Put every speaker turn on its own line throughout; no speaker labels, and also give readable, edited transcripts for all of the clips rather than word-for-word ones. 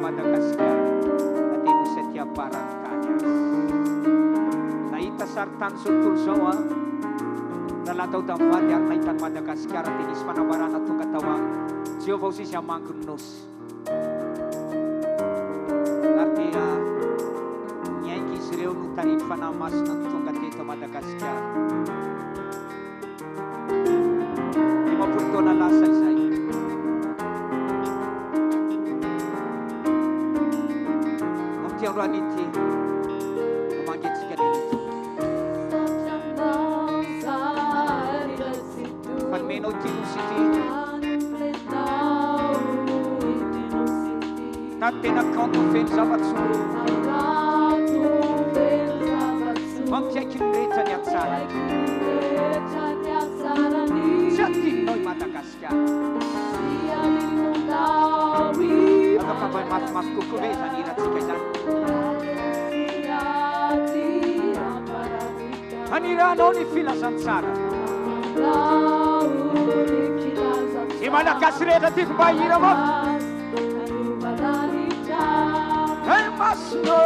Madagasikara at ino sa tiya parang kanyas. Naitasartan sultul zawa nalataw tamfad yar naitan Madagasikara tinis panabaran at tukatawang Jehovah si siya mangkunos. Artinya nyai kisreo nutarin panamas ng tungkat dito Madagasikara. Lima punto na lasay-say. Ang raniti umanggit si kanilito. Palmeno Jesosy Tate nagkaunto fen sabat suru Mangsiya kinreta niya tsara Siya tinoy Madagasikara Aga pa ba'y mas kukube sa nirat si kailan Hanirano ni Filasansara Si Madagasikara ti bayira mo Hey Masno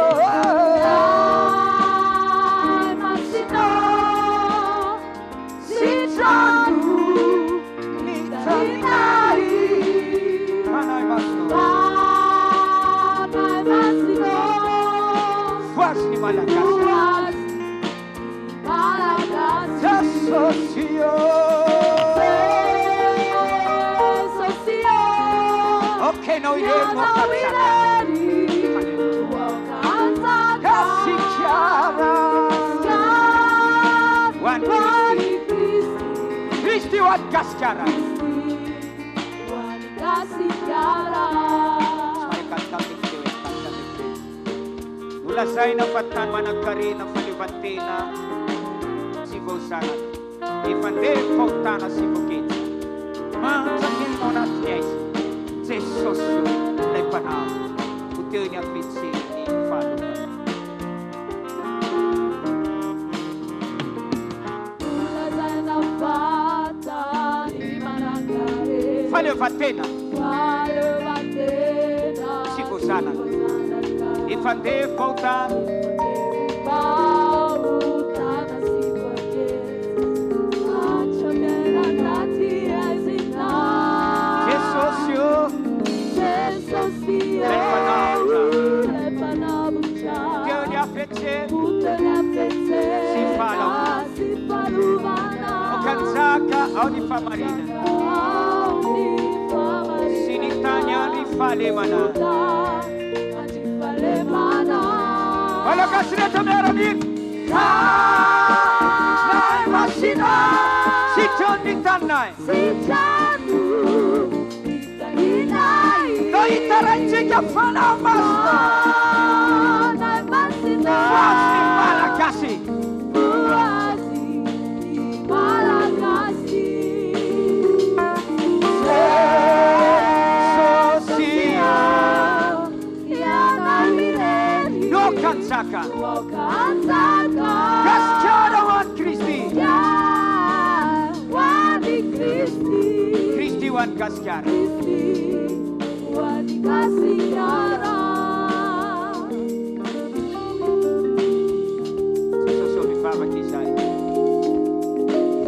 Si Janu Ni Tanari Hanay Masno Fuas ni Madagasikara Jesosy Okay, no idea mo Kasi Chiara Wan Christi Wan Kaskara Mula sa'y napatan managkari ng palibantina si Bosanat Ifande pautana si Bukit Masakin mo na Jesosy Lay panam Putil niya pitsi ni Falo Falevatena si Bosanat Ifande pautana Si Falo O Kanzaka au ni Famarina Sinitanya ni Falemana Malakas na tamerabik Nay Masina Si John ni Tanay No itaranche ka Fanamasta Fuasi Malakasi Jesosy No Kansaka Kaskara Wan Christi Christi Wan Kaskara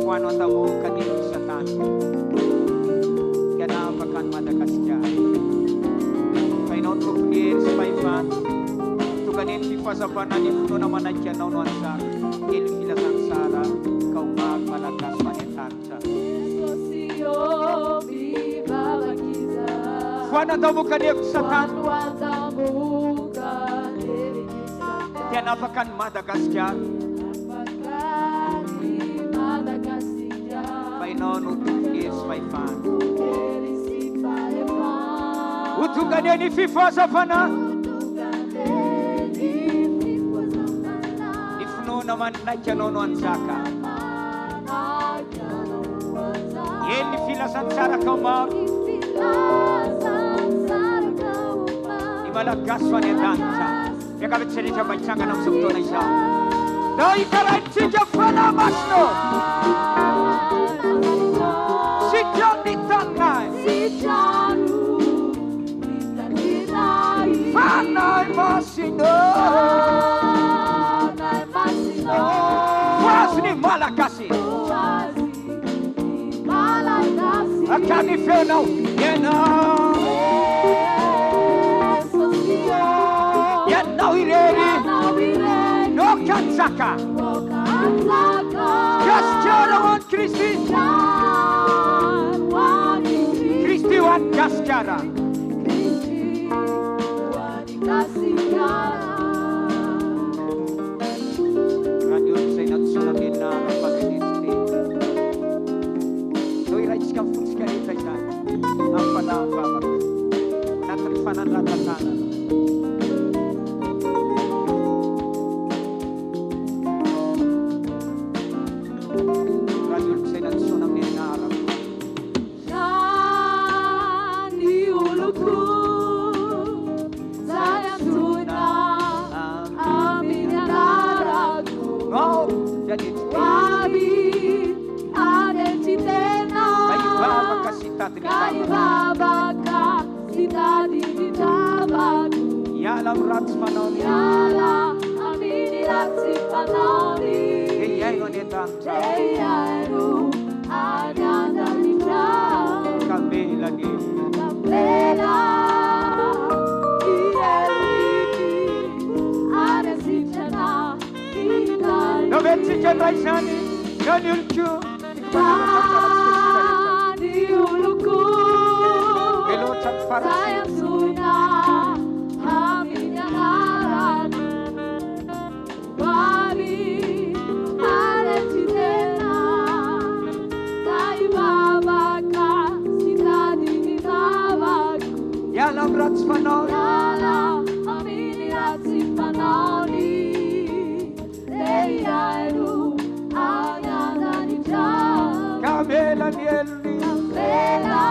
Kuano tamo kanino sa tanong Kaya napakan Madagasikara Kaya notok years 5 months Tuganin pipasapanan ni Puno naman ay kaya naunuan sa Ilpilasan Sara Kaumag Malagas Manetarsa Kuano tamo kanino sa tanong Kaya napakan Madagasikara Painon utuk is my fan Utukannya ni FIFA Safana Ifnu naman na kanonon saka Yen ni Filasan Sara Kaumag Imalagas Manetarsa Kaya kapit sa niya baitsangan ng sukto na isa Dahil karansi ka Fanamasno Si John ni Tanay Akany feonao ianao ianao irery nokansaka gaskara hoan Kristy Kristy hoan gaskara radio say natsonamena napageditsy no iraitsika mifotsika rehetra izany ampanavavaka anatin'ny fanandratatana radio say natsonamena
Fivoriam-Bavaka cidade de Tabaco.
Yala rats manoni.
Yala amini rats manoni.
Eyai onetanta.
Eyairu aganda nitra.
Kabela ni.
Kabela. Ieli. Anesitana. Idali.
No venti che raisani. Non il più.
Saya sudah aminya naran wali ada citena dari babaka sitadi di tabaku
Yala rats manoni.
Yala amini rats manoni Eyairu aganda ni jam
Kabela ni elni.
Kabela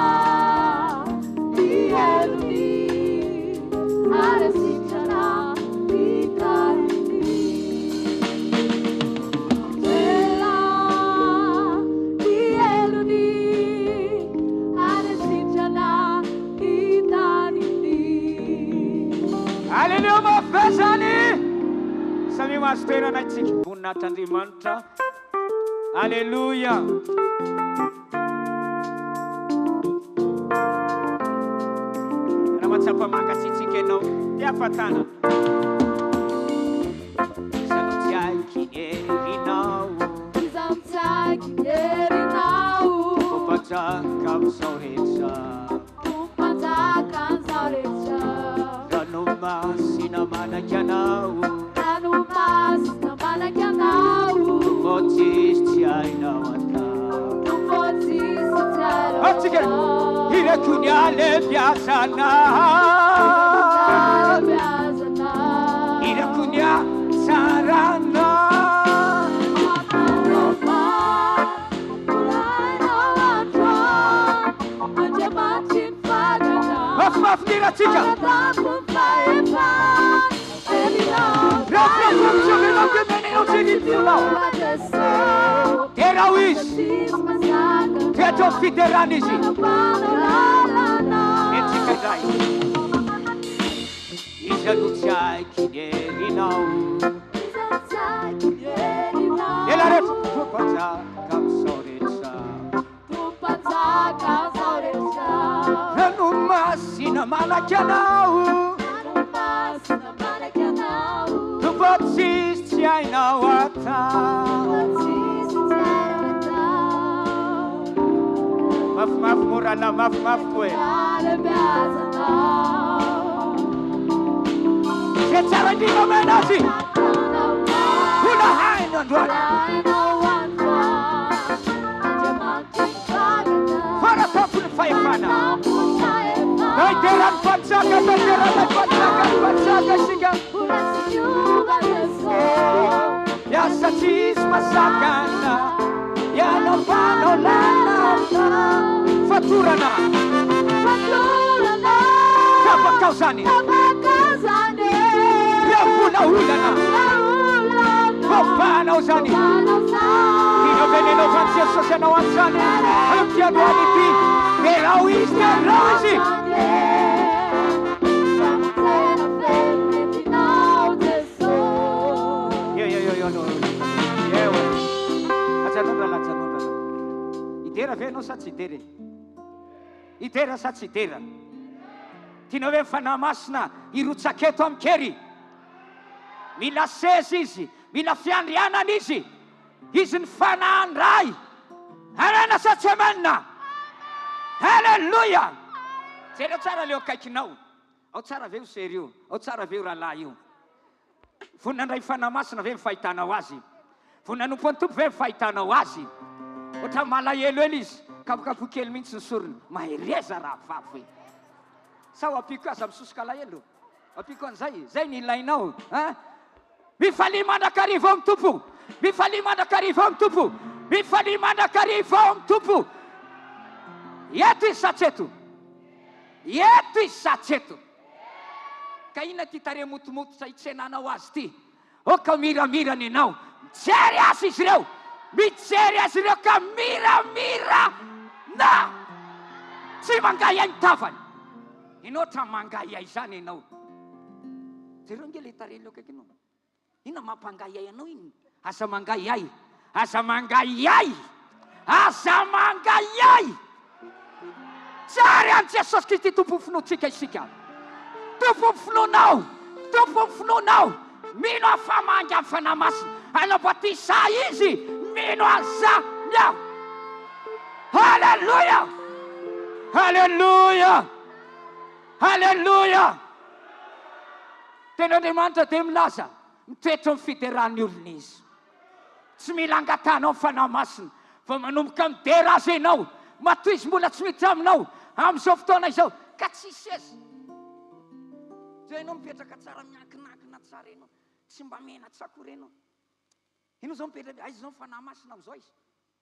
Hallelujah, my fasani. Sami mastera na chiki bunna tandimanta. Hallelujah. Ramatapa makasiti keno ya fatana. Sanutai kinerinau.
Sanutai kinerinau.
Upata kamsoritsa.
Upata kamsoritsa.
Ranumas inamana kyanau.
Ranumas inamana kyanau.
Tumotis tiainawata.
Tumotis tiainawata.
Atike. Ire kunyale biasana. Ire kunya sarana. Maf nira tika. Terawis. Teto fiteranisi. Etika dai. Isaluchai kinerinau. Elare pupata kamsoritsa.
Pupata kamsoritsa.
Ranumas inamana kyanau.
Ranumas inamana kyanau.
Tupotis tiainawata. Maf murana maf kwe. Setara di nomenasi. Una hai non duana. Para topul faifana. Dai teran patsaka siga. Ya satis masakana. Ya no pano lana. Faturana. Kapa kausani. Ya puna hulana. Kopana usani. Kino veneno francesco se no ansani. Anche a dualiti. Perawis terawisi. Itera fe no sa citere. idera sa tsy idera? Tianao hoe mifanahy masina irotsaketo amikery. Mila seza izy, mila fiandrianana izy. Izy ny fanahindray. Amena sa tsy amena? Halleluja! Jereo tsara leo akaikinao. Ao tsara ve sery io? Ao tsara ve rahalahy io? Voninandray fanahy masina ve mifahitanao azy? Voninan'Nompo ny tompo ve mifahitanao azy? Ohatra malahelo ely izy, kapokapo kely mihitsy ny sorony. Mahereza raha vavy hoe. Sao apiko aza misosoka lahelo? Apiko an'izay, zay ny ilainao. Mifalia mandrakariva ao amin'ny tompo. Mifalia mandrakariva ao amin'ny tompo. Mifalia mandrakariva ao amin'ny tompo. Eto izy sa tsy eto? Eto izy sa tsy eto? Ka inona ty tare motomototra itsenanao azy ty? Ka miramirana ianao. Mijery azy izy ireo. Mijery azy ireo ka miramira na tsy mangay ny tavany. Ianao tra mangay ay zany ianao. Jereo nge le tare leo kaikinao. Inona mampangay ay ianao iny? Aza mangay ay. Aza mangay ay. Aza mangay ay. Tsary an Jesosy Kristy tompo finoantsika isika. Tompo finoanao. Tompo finoanao. Mino afamangy amin'ny fanahy masina. Anabatisa izy. Mino azany aho. Halleluja. Halleluja. Halleluja. Ten'Andriamanitra dia milaza. Mitoetra amin'ny fideran'ny olona izy. Tsy mila angatanao amin'ny fanahy masina. Fa manomboka midera azy ianao. Matoy izy mbola tsy miditra aminao. Amin'izao fotoana izao. Ka tsy seza. Zay ianao mipetraka tsara miankinakina tsara ianao. Tsy mba mena tsakory ianao. Ianao zao mipetraka. Aiza zao fanahy masina amin'izao izy.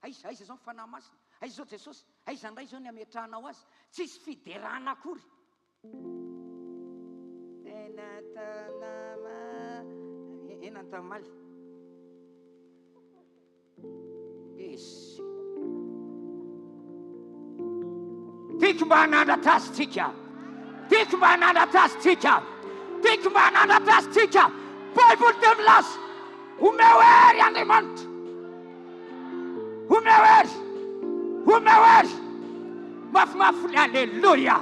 Aiza zao fanahy masina. Aiza zao Jesosy. Aiza indray zao ny ametrahanao azy. Tsisy fiderana akory. Tena tanama. Ena ny tamaly. Esy. Tiako mba hanandratra azy tsika. Tiako mba hanandratra azy tsika. Tiako mba hanandratra azy tsika. Baiboly dia milaza. Omeo hery Andriamanitra. Omeo hery. Omeo hery. Mafimafy le halleluja.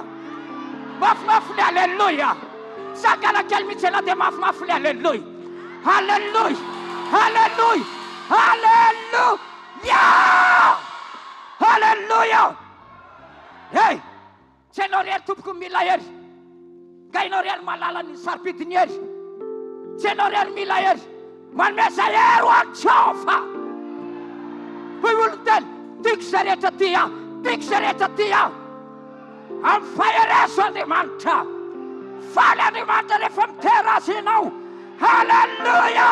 Mafimafy le halleluja. Sakana kely mihitsy ianao dia mafimafy le halleluja. Halleluja. Halleluja. Halleluja. Halleluja. Hey, tsy ianao rery tompoko mila hery. Ka ianao rery malala ny saripidiny hery. Tsy ianao rery mila hery. Manomeza hery ho an'ny Jehova. Baiboly miteny, tiako izay rehetra ty aho. Tiako izay rehetra ty aho. Amin'ny faherezo Andriamanitra. Faly Andriamanitra rehefa mitera azy ianao. Halleluja.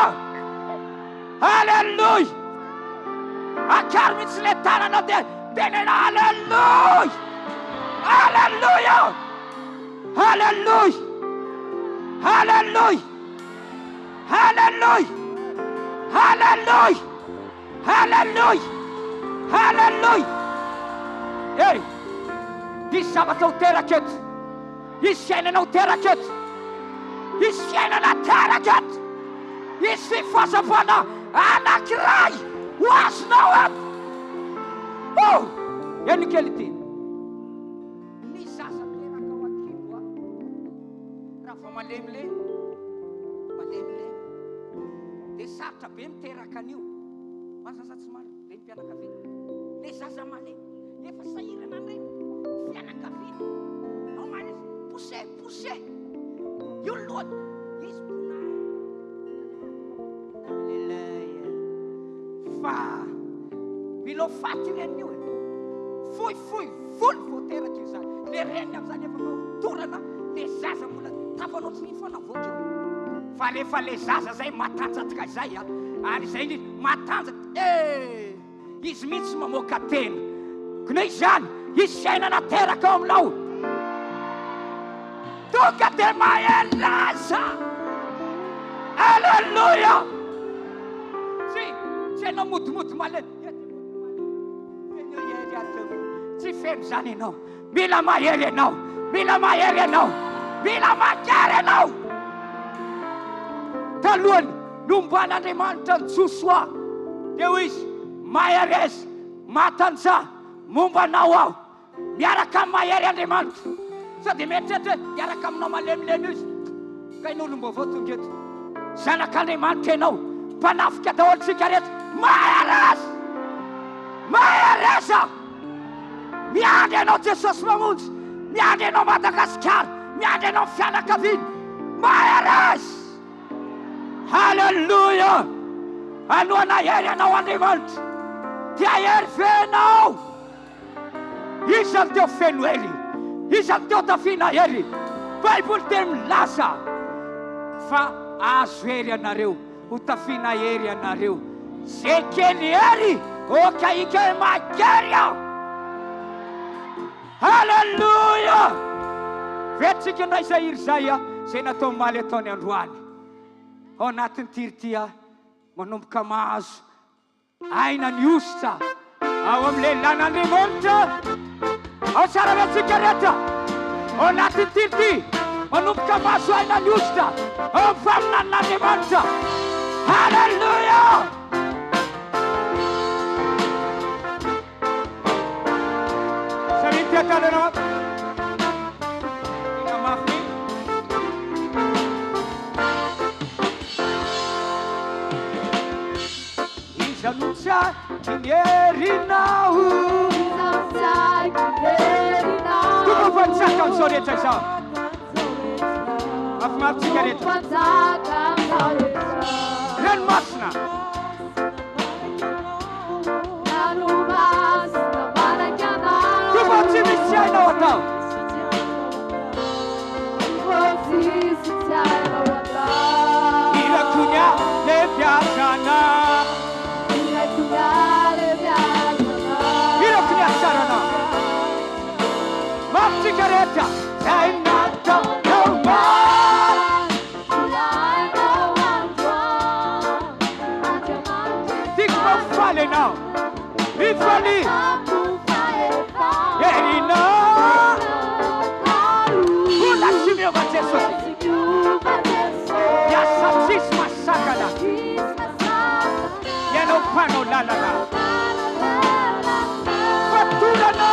Halleluja. Akary mihitsy le tananao dia tenena halleluja. Halleluja. Halleluja. Halleluja. Halleluja. Halleluja. Halleluja. Halleluja. Hey, isy zavatra ho teraka eto. Isy fiainana ho teraka eto. Isy fiainana teraka eto. Isy fifazafana anankiray ho azonao eto. Eny kely ty. Ny zaza teraka ao ankibo raha fa malemilemy. Malemilemy. Dia sarotra be miteraka an'io. Mazasa tsy maro dia mpianakaviana. Le zaza malemy. Efa sahirana indray. Fianakaviana. Ao manisy. Pousse. Io lohany. Izy ponay. Aleluia. Fa milo faty reny io. Foy voly vao teraka io zany. Le reny amin'izany efa torana. Le zaza mbola tafanao tsy nifana voaka io. Fa rehefa le zaza zay matanjaka izay ary izay ny matanjaka. Izy mihitsy mamoaka tena. Koa izany, izy fiainana teraka ao aminao. Tonga dia mahelaza. Halleluja. Tsy ianao motomoto malemy. Tsy feno zany ianao. Mila mahery ianao. Mila mahery ianao. Mila magary ianao. Talohany nomban'Andriamanitra ny Josoa dia hoy izy, mahereza, matanja momba anao aho. miaraka amin'ny mahery Andriamanitra. Sady mieritreritra hoe miaraka aminao malemilemy izy. Ka in'olom-bo tonga eto. Zanak'Andriamanitra ianao, mpanafika daholo tsika rehetra. Mahereza! Mahereza! Miandry ianao Jesosy Mamonjy, miandry ianao Madagasikara, miandry ianao fianakaviana. Mahereza! Halleluja! Alohan'ny ahery ianao Andriamanitra, dia ahery fenao. Iza ny teo feno hery, iza ny teo tafiana hery. Baiboly teny milaza fa azo hery ianareo, ho tafiana hery ianareo. Zay kely hery, oka ika magery aho. Halleluja! Vetsika indray izay iry zay zay natao maly ataony androany. Ao anatin'ny tirity manomboka mahazo aina ny ositra ao amin'ny lehilan'Andriamanitra. Ao tsara vetsika rehetra, ao anatin'ny tirity manomboka mahazo aina ny ositra ao amin'ny faminan'Andriamanitra. Halleluja! Salintiatanana ina mafy izanotsa kinyerinao. Toko fantsaka amin'izao rehetra izao. Mafimafitsika rehetra. Ranomasina. Toko tsy misy ainao atao. Irakonya le piazana. Irakonya sarana. Mafitsika rehetra. Zay natao normal. Tiako mafaly ianao. Mifaly. Herinao. Vola tsy miova Jesosy. Miasa tsisy masakana. Ianao mpanao lalana. Fatorana.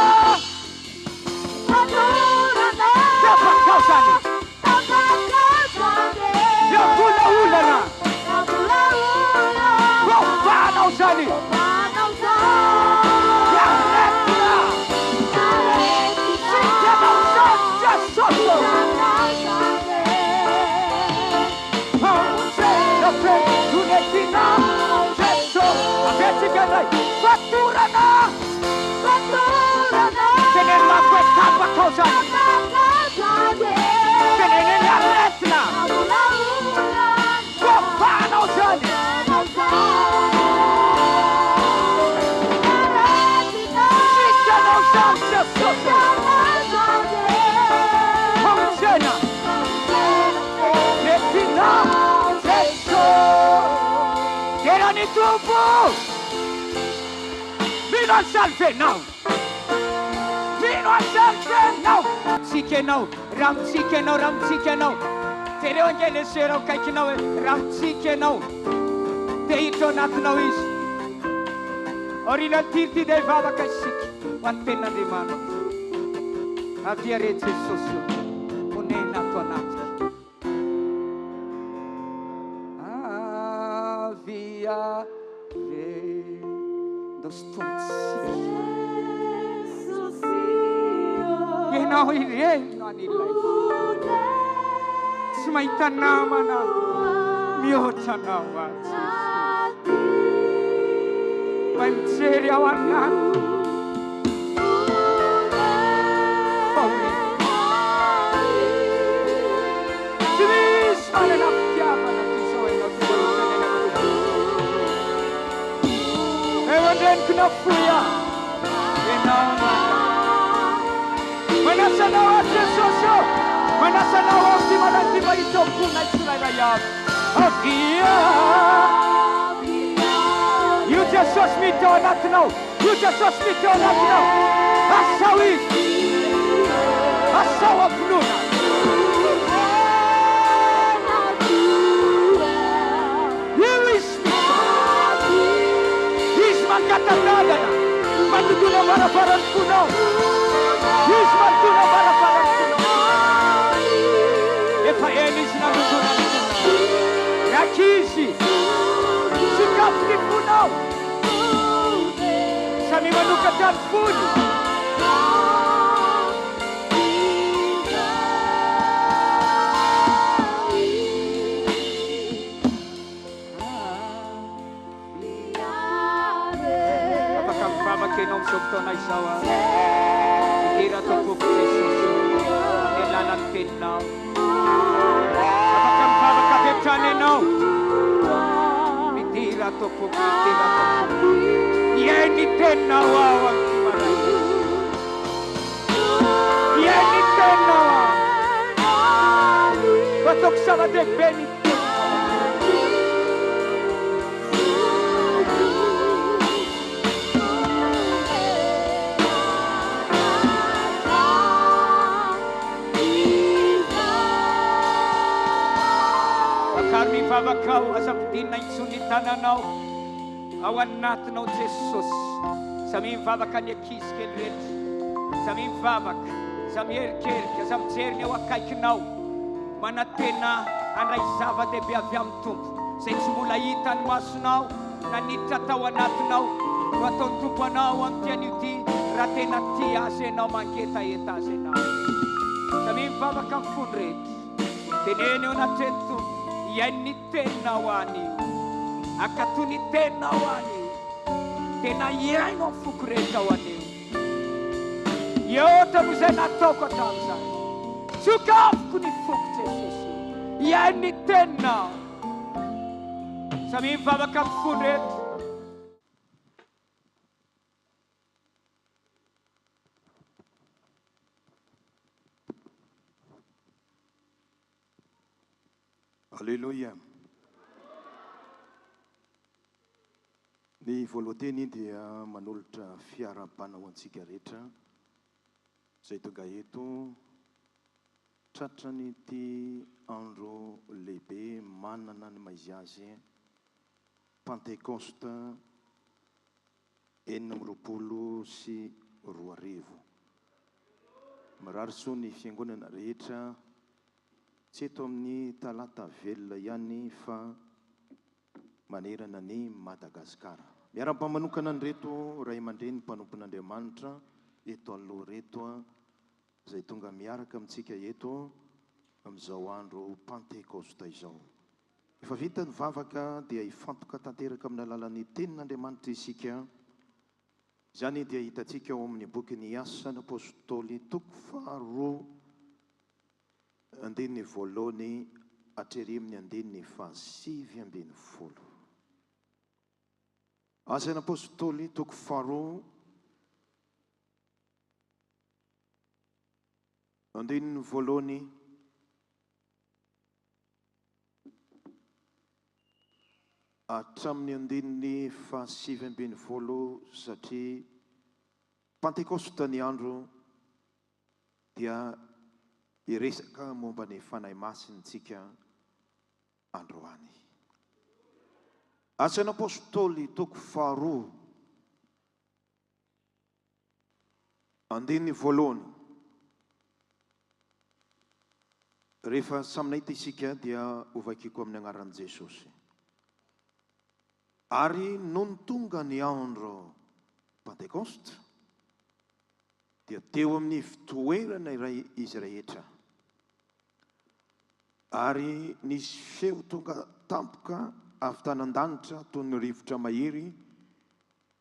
Tapakao zany. Miavolaolana. Vaovanao zany. Miaretina. Sikanao zany Jesosy. Dunetina Jesosy. Avetsika indray. Fatorana. Teneny lafo hoe tapakao zany. Teneny aretina. Vaovanao zany. Sikanao zany Jesosy. Mamosena. Netina Jesosy. Terani tupo. Mino salvenao. Mino salvenao. Sikenao. Ramsikenao. Ramsikenao. Tereo angele sera kaikinao ramsikenao. Te hiditra anatinao izy. Orina tirity dia vavaka isika ho an'ny tenan'Andriamanitra. Avia re Jesosy onena ato anatika. Avia re dostontsika. Ianao ireno an'ilay. Tsy mahita namana mihoatra anao azy. Mba mijery ao anaty. Tsy misy manana fitiavana toy izao ianao. Eo andreniko nafoy aho. Ianao manasanao aho Jesosy aho. Manasanao aho ty mananty mahita am-pona tsirairay avy. Avia. Io Jesosy miditra ao anatinao. Io Jesosy miditra ao anatinao. Asao izy. Asao am-ponona. Io izy miditra. Izy mangatanadana. Manodona maravarany fonao. katany fony. Afaka mivavaka ianao amin'izao fotoana izao a. Midira tompoko Jesosy ny lalan'ny teninao. Afaka mivavaka avy hatrany ianao. Midira tompoko, midira tompoko. Iay ny teninao ao amin'ny maraina. Iay ny teninao ao. Ataoko zava-dehibe ny teninao. Mivavaka ao aza-pidinina intsony tananao ao anatinao Jesosy. Za mivavaka ny ankizy kely rehetra. Za mivavaka, za mierikerika, za mijery ny eo akaikinao. Manantena andray zava-dehibe avy amin'ny Tompo. Zay tsy mbola hita ny masonao na niditra tao anatinao. No ataony Tompo anao amin'ny tian'io ty raha tena tia azy ianao mangetaheta azy ianao. Za mivavaka amin'ny fony rehetra. Teneny eo anatreny Tompo. Iay ny teninao anio. Akatoy ny teninao anio. Tena iaino amin'ny foko rehetra ao anio. Eo tamo izay nataoko hatramin'izay. Sokafoko ny foko Jesosy. Iay ny teninao. Za mivavaka amin'ny fony rehetra.
Alléluia. Ny voalohany dia manolotra fiara-panao antsika rehetra izay tonga eto tratrany ity andro lehibe manana ny maizy azy Pentekosta 2024. Marary soa ny fiangonana rehetra. Tsy eto amin'ny talata velona ihany fa manerana ny Madagasikara. Miara-pamanokana an'ireto ray aman-dreny mpanompon'Andriamanitra eto aloha reto izay tonga miaraka amintsika eto amin'izao andro Pentekosta izao. Efa vita ny vavaka dia hifantoka tanteraka amin'ny alalan'ny tenin'Andriamanitra isika. Izany dia hitantsika ao amin'ny bokin'ny Asan'ny Apôstôly toko 2 andininy voalohany atreriminy andininy 5. Asan'ny Apôstôly toko 2 andininy voalohany hatramin'ny andininy 5 satria Pentekosta ny andro dia iresaka momba ny fanahy masintsika androany. Asan'ny Apôstôly toko 2 andininy voalohany. Rehefa samy nahita isika dia ovakiko amin'ny anaran'i Jesosy. Ary non tonga ny andro Pentekosta dia teo amin'ny fitoerana izy rehetra. Ary nisy feo tonga tampoka avy tany an-danitra toy ny rivotra mahery,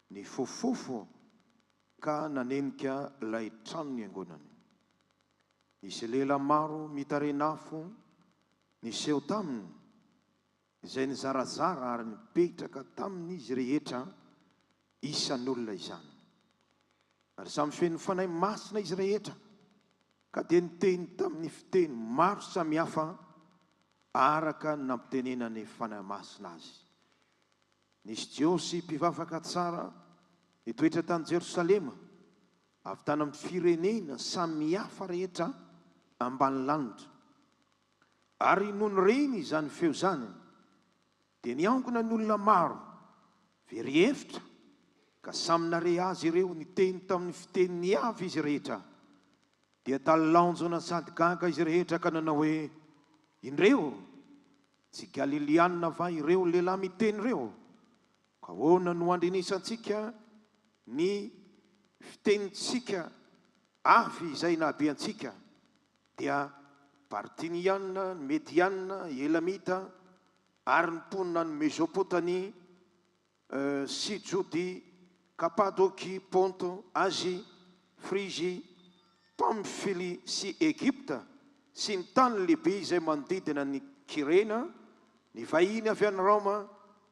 ny fofofo ka nanenika ilay trano niangonany. Nisy lela maro mitarenafo niseho taminy, izay nizarazara ary nipetraka tamin'izy rehetra isan'olona izany. Ary samy feno fanahy masina izy rehetra, ka dia niteny tamin'ny fiteny maro samihafa araka nampitenenany fanahy masina azy. Nisy Jiosy mpivavaka tsara nitoetra tany Jerosalema, avy tany amin'ny firenena samihafa rehetra ambany lanitra. Ary noho ny reny izany feo izany, dia niangona ny olona maro very hevitra, ka samy nare azy ireo niteny tamin'ny fiteny avy izy rehetra. Dia talaonjona sady gaga izy rehetra ka nanao hoe, indreo tsy Galiliana va ireo lehilahy miteny ireo? Ka hoana no andrenisantsika ny fitenitsika avy izay nahabeantsika dia partiniana, mediana, elamita ary ny mponina ny Mesopotami, Sijody, Kapadoki, Ponto, Asie, Frigie, Pamfili sy Egypta sy ny tany lehibe izay manodidina ny Kirena, ny vahiny avy any Roma,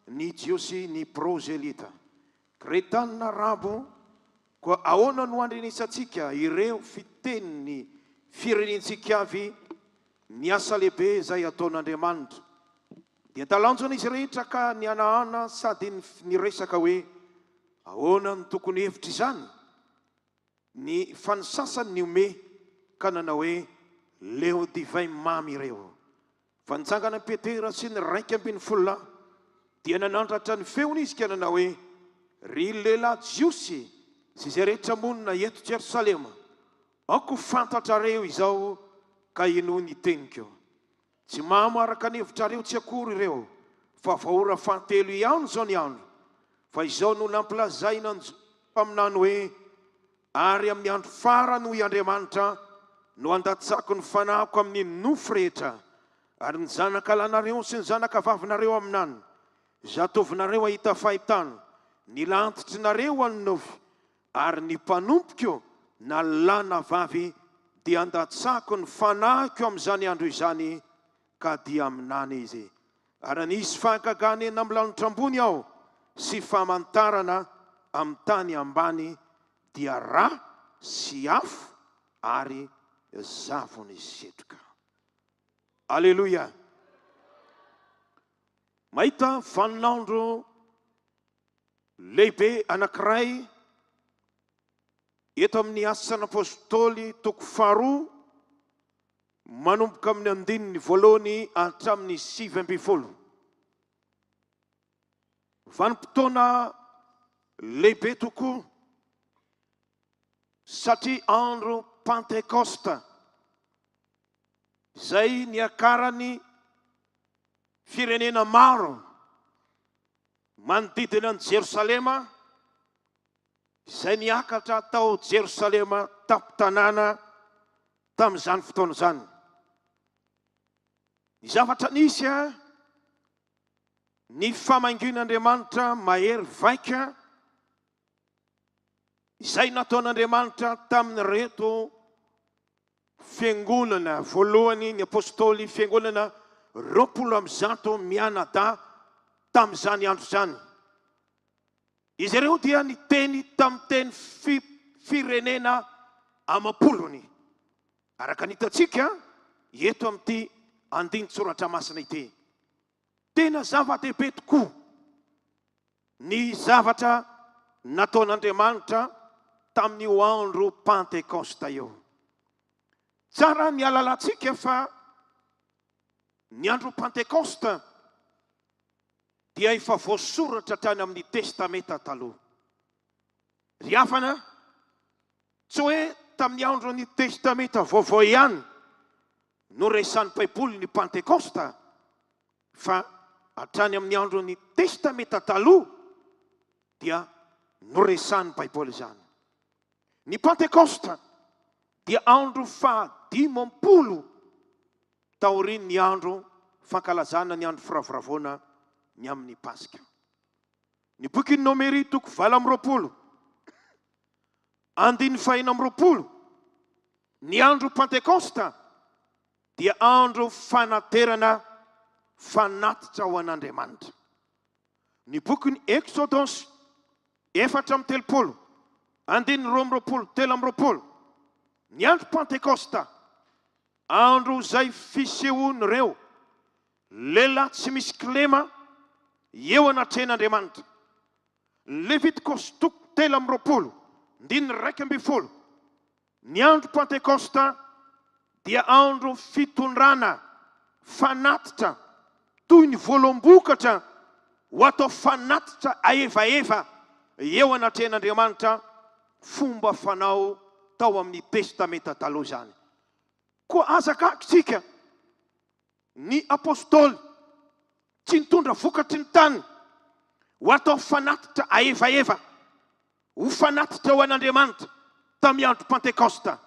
ny Jiosy, ny Proselita. Kretanina Arabo, koa ahoana no andrenesantsika ireo fitenin'ny firenentsika avy ny asa lehibe izay ataon'Andriamanitra. Dia talanjona izy rehetra ka nianahana sady niresaka hoe ahoana ny tokony hevitra izany. Ny fanisasany ny ome ka nanao hoe leo divay mamy ireo. Fa nitsangana Petera sy ny 12 dia nanandratra ny feony izy ka nanao hoe ry lehilahy Jiosy sy izay rehetra monina eto Jerosalema, aoko fantatrareo izao ka ino ny teniko. Tsy mahamaraka ny hevitrareo tsy akory ireo, fa vahoara fahatelo ihany zao ny andro. Fa izao no nampilazaina mpaminany hoe ary amin'ny andro farany hoy Andriamanitra no andatsako ny fanahiko amin'ny nofo rehetra, ary ny zanak'alanareo sy ny zanakavavinareo aminany, zatovinareo ahita fahitana, ny lantitrinareo aninofy, ary ny mpanompiko na lana vavy dia andatsako ny fanahiko amin'izany andro izany ka dia aminany izy. Ary nisy fahagagana eny amin'ny lanitra ambony aho sy famantarana amin'ny tany ambany dia ra sy afo ary zavony setroka. Aleluia. Mahita vaninandro lehibe anankiray eto amin'ny asan'ny apôstôly toko 2 manomboka amin'ny 9 hatramin'ny 7. Vanim-potoana lehibe tokoa satria andro Pentekosta izay niakarany firenena maro manodidina any Jerosalema, izay niakatra tao Jerosalema tapo-tanàna tamin'izany fotoana izany. Ny zavatra nisy ny famaingin'Andriamanitra mahery vaika izay nataon'Andriamanitra tamin'ny reto fiangonana voalohany ny apôstôly, fiangonana 20 mianada tamin'izany andro izany. Izy ireo dia niteny tamin'ny teny firenena amam-polony. Araka ny hitantsika eto amin'ity andinin-tsoratra masina ity. Tena zava-dehibe tokoa ny zavatra nataon'Andriamanitra tamin'io andro Pentekosta io. Tsara ny alalatsika fa ny andro Pentekosta dia efa voasoratra trany amin'ny testamenta taloha. Ry havana, tsy hoe tamin'ny andro ny testamenta vaovao ihany no resan'ny Baiboly ny Pentekosta, fa hatrany amin'ny andro ny testamenta taloha dia no resan'ny Baiboly izany. Ny Pentekosta dia andro 50 taorian'ny ny andro fankalazana ny andro firavoravoana ny amin'ny Pasika. Ny boky ny Nomeri toko 20, andiny 420, ny andro Pentekosta dia andro fanaterana fanatitra ho an'Andriamanitra. Ny boky ny Exodus 4:30, andiny 2:20, ny andro Pentekosta, andro izay fisehoan'ireo lehilahy tsy misy kilema eo anatrehan'Andriamanitra. Levitikos toko 3:20, andiny 2:20, ny andro Pentekosta dia andro fitondrana fanatitra toy ny voalombokatra ho atao fanatitra aevaeva eo anatrehan'Andriamanitra, fomba fanao tao amin'ny testamenta taloha izany. Koa azakakitsika ny apôstôly tsy nitondra vokatry ny tany ho atao fanatitra aevaeva, ho fanatitra ho an'Andriamanitra tamin'ny andro Pentekosta.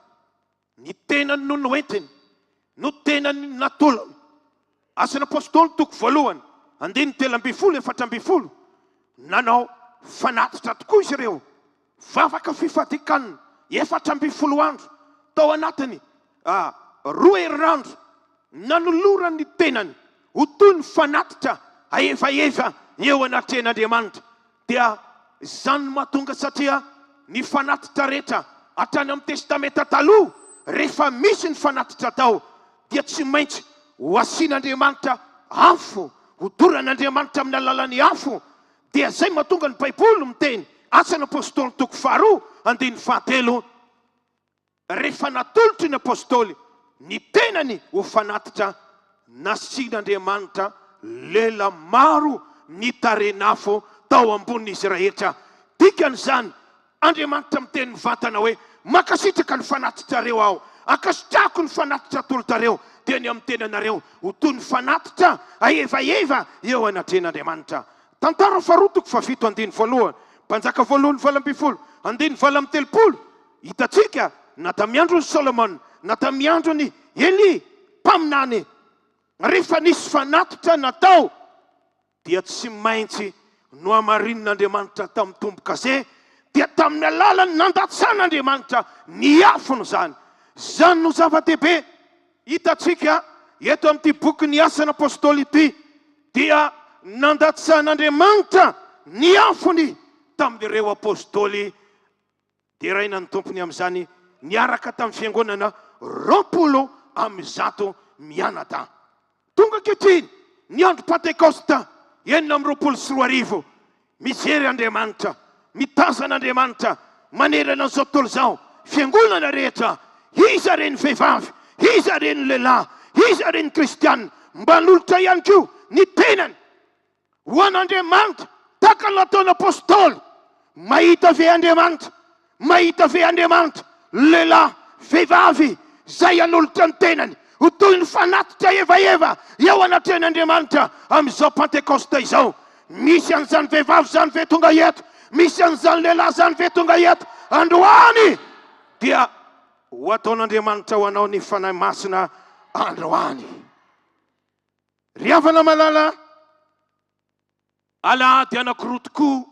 Ny tenany no noentiny, no tenany natolony. Asan'apôstôly toko voalohany, 2:4 nanao fanatitra tokoa izy ireo. Vavaka fifadikanina 4 andro tao anatiny 2 herinandro nanolora ny tenany ho toy ny fanatitra aevaeva eo anatin'Andriamanitra. Dia zany mahatonga satria ny fanatitra rehetra hatrany amin'ny testamenta taloha rehefa misy ny fanatitra tao dia tsy maintsy ho asian'Andriamanitra afo, ho doran'Andriamanitra amin'ny alalan'ny afo. Dia zay mahatonga ny Baiboly miteny Asan'apôstôly toko 2:7 rehefa natolotry ny apôstôly ny tenany ho fanatitra nasian'Andriamanitra lela maro ny tarenafo tao ambonin'izy rehetra. Dikan'izany Andriamanitra miteny mivantana hoe makasitraka ny fanatitrareo aho, akasitrako ny fanatitra tolotareo. Dia ny amin'ny tenanareo ho toy ny fanatitra aevaeva eo anatren'Andriamanitra. Tantara faharoa toko 7:1 Mpanjaka voalohany 12 2:30 hitatsika na tamin'ny andron'ny Solomon na tamin'ny andron'ny Eli mpaminany rehefa nisy fanatitra natao dia tsy maintsy no amarin'Andriamanitra tamin'ny tombo-kase, dia tamin'ny alalany nandatsan'Andriamanitra ny afony zany. Zany no zava-dehibe hitatsika eto amin'ity boky ny Asan'apôstôly ity, dia nandatsan'Andriamanitra ny afony tamin'ireo apôstôly. Dia raina ny tompony amin'izany niaraka tamin'ny fiangonana 20 mianata. Tonga ankehitriny ny andro Pentekosta 4 mijery Andriamanitra, mitazan'Andriamanitra manerana an'izao tontolo izao. Fiangonana rehetra, iza reny vehivavy, iza reny lehilahy, iza reny kristianina, mba nolotra ihany koa ny tenany ho an'Andriamanitra tahaka ny nataon'ny apôstôly. Mahita ve Andriamanitra, mahita ve Andriamanitra lehilahy, vehivavy zay anolotra ny tenany ho toy ny fanatitra evaeva eo anatren'Andriamanitra amin'izao Pentekosta izao. Misy an'izany vehivavy zany ve tonga eto, misy an'izany lehilahy zany ve tonga eto. Androany dia ho ataon'Andriamanitra ho anao ny fanahy masina androany. Ry havana malala, alahady anankiroa tokoa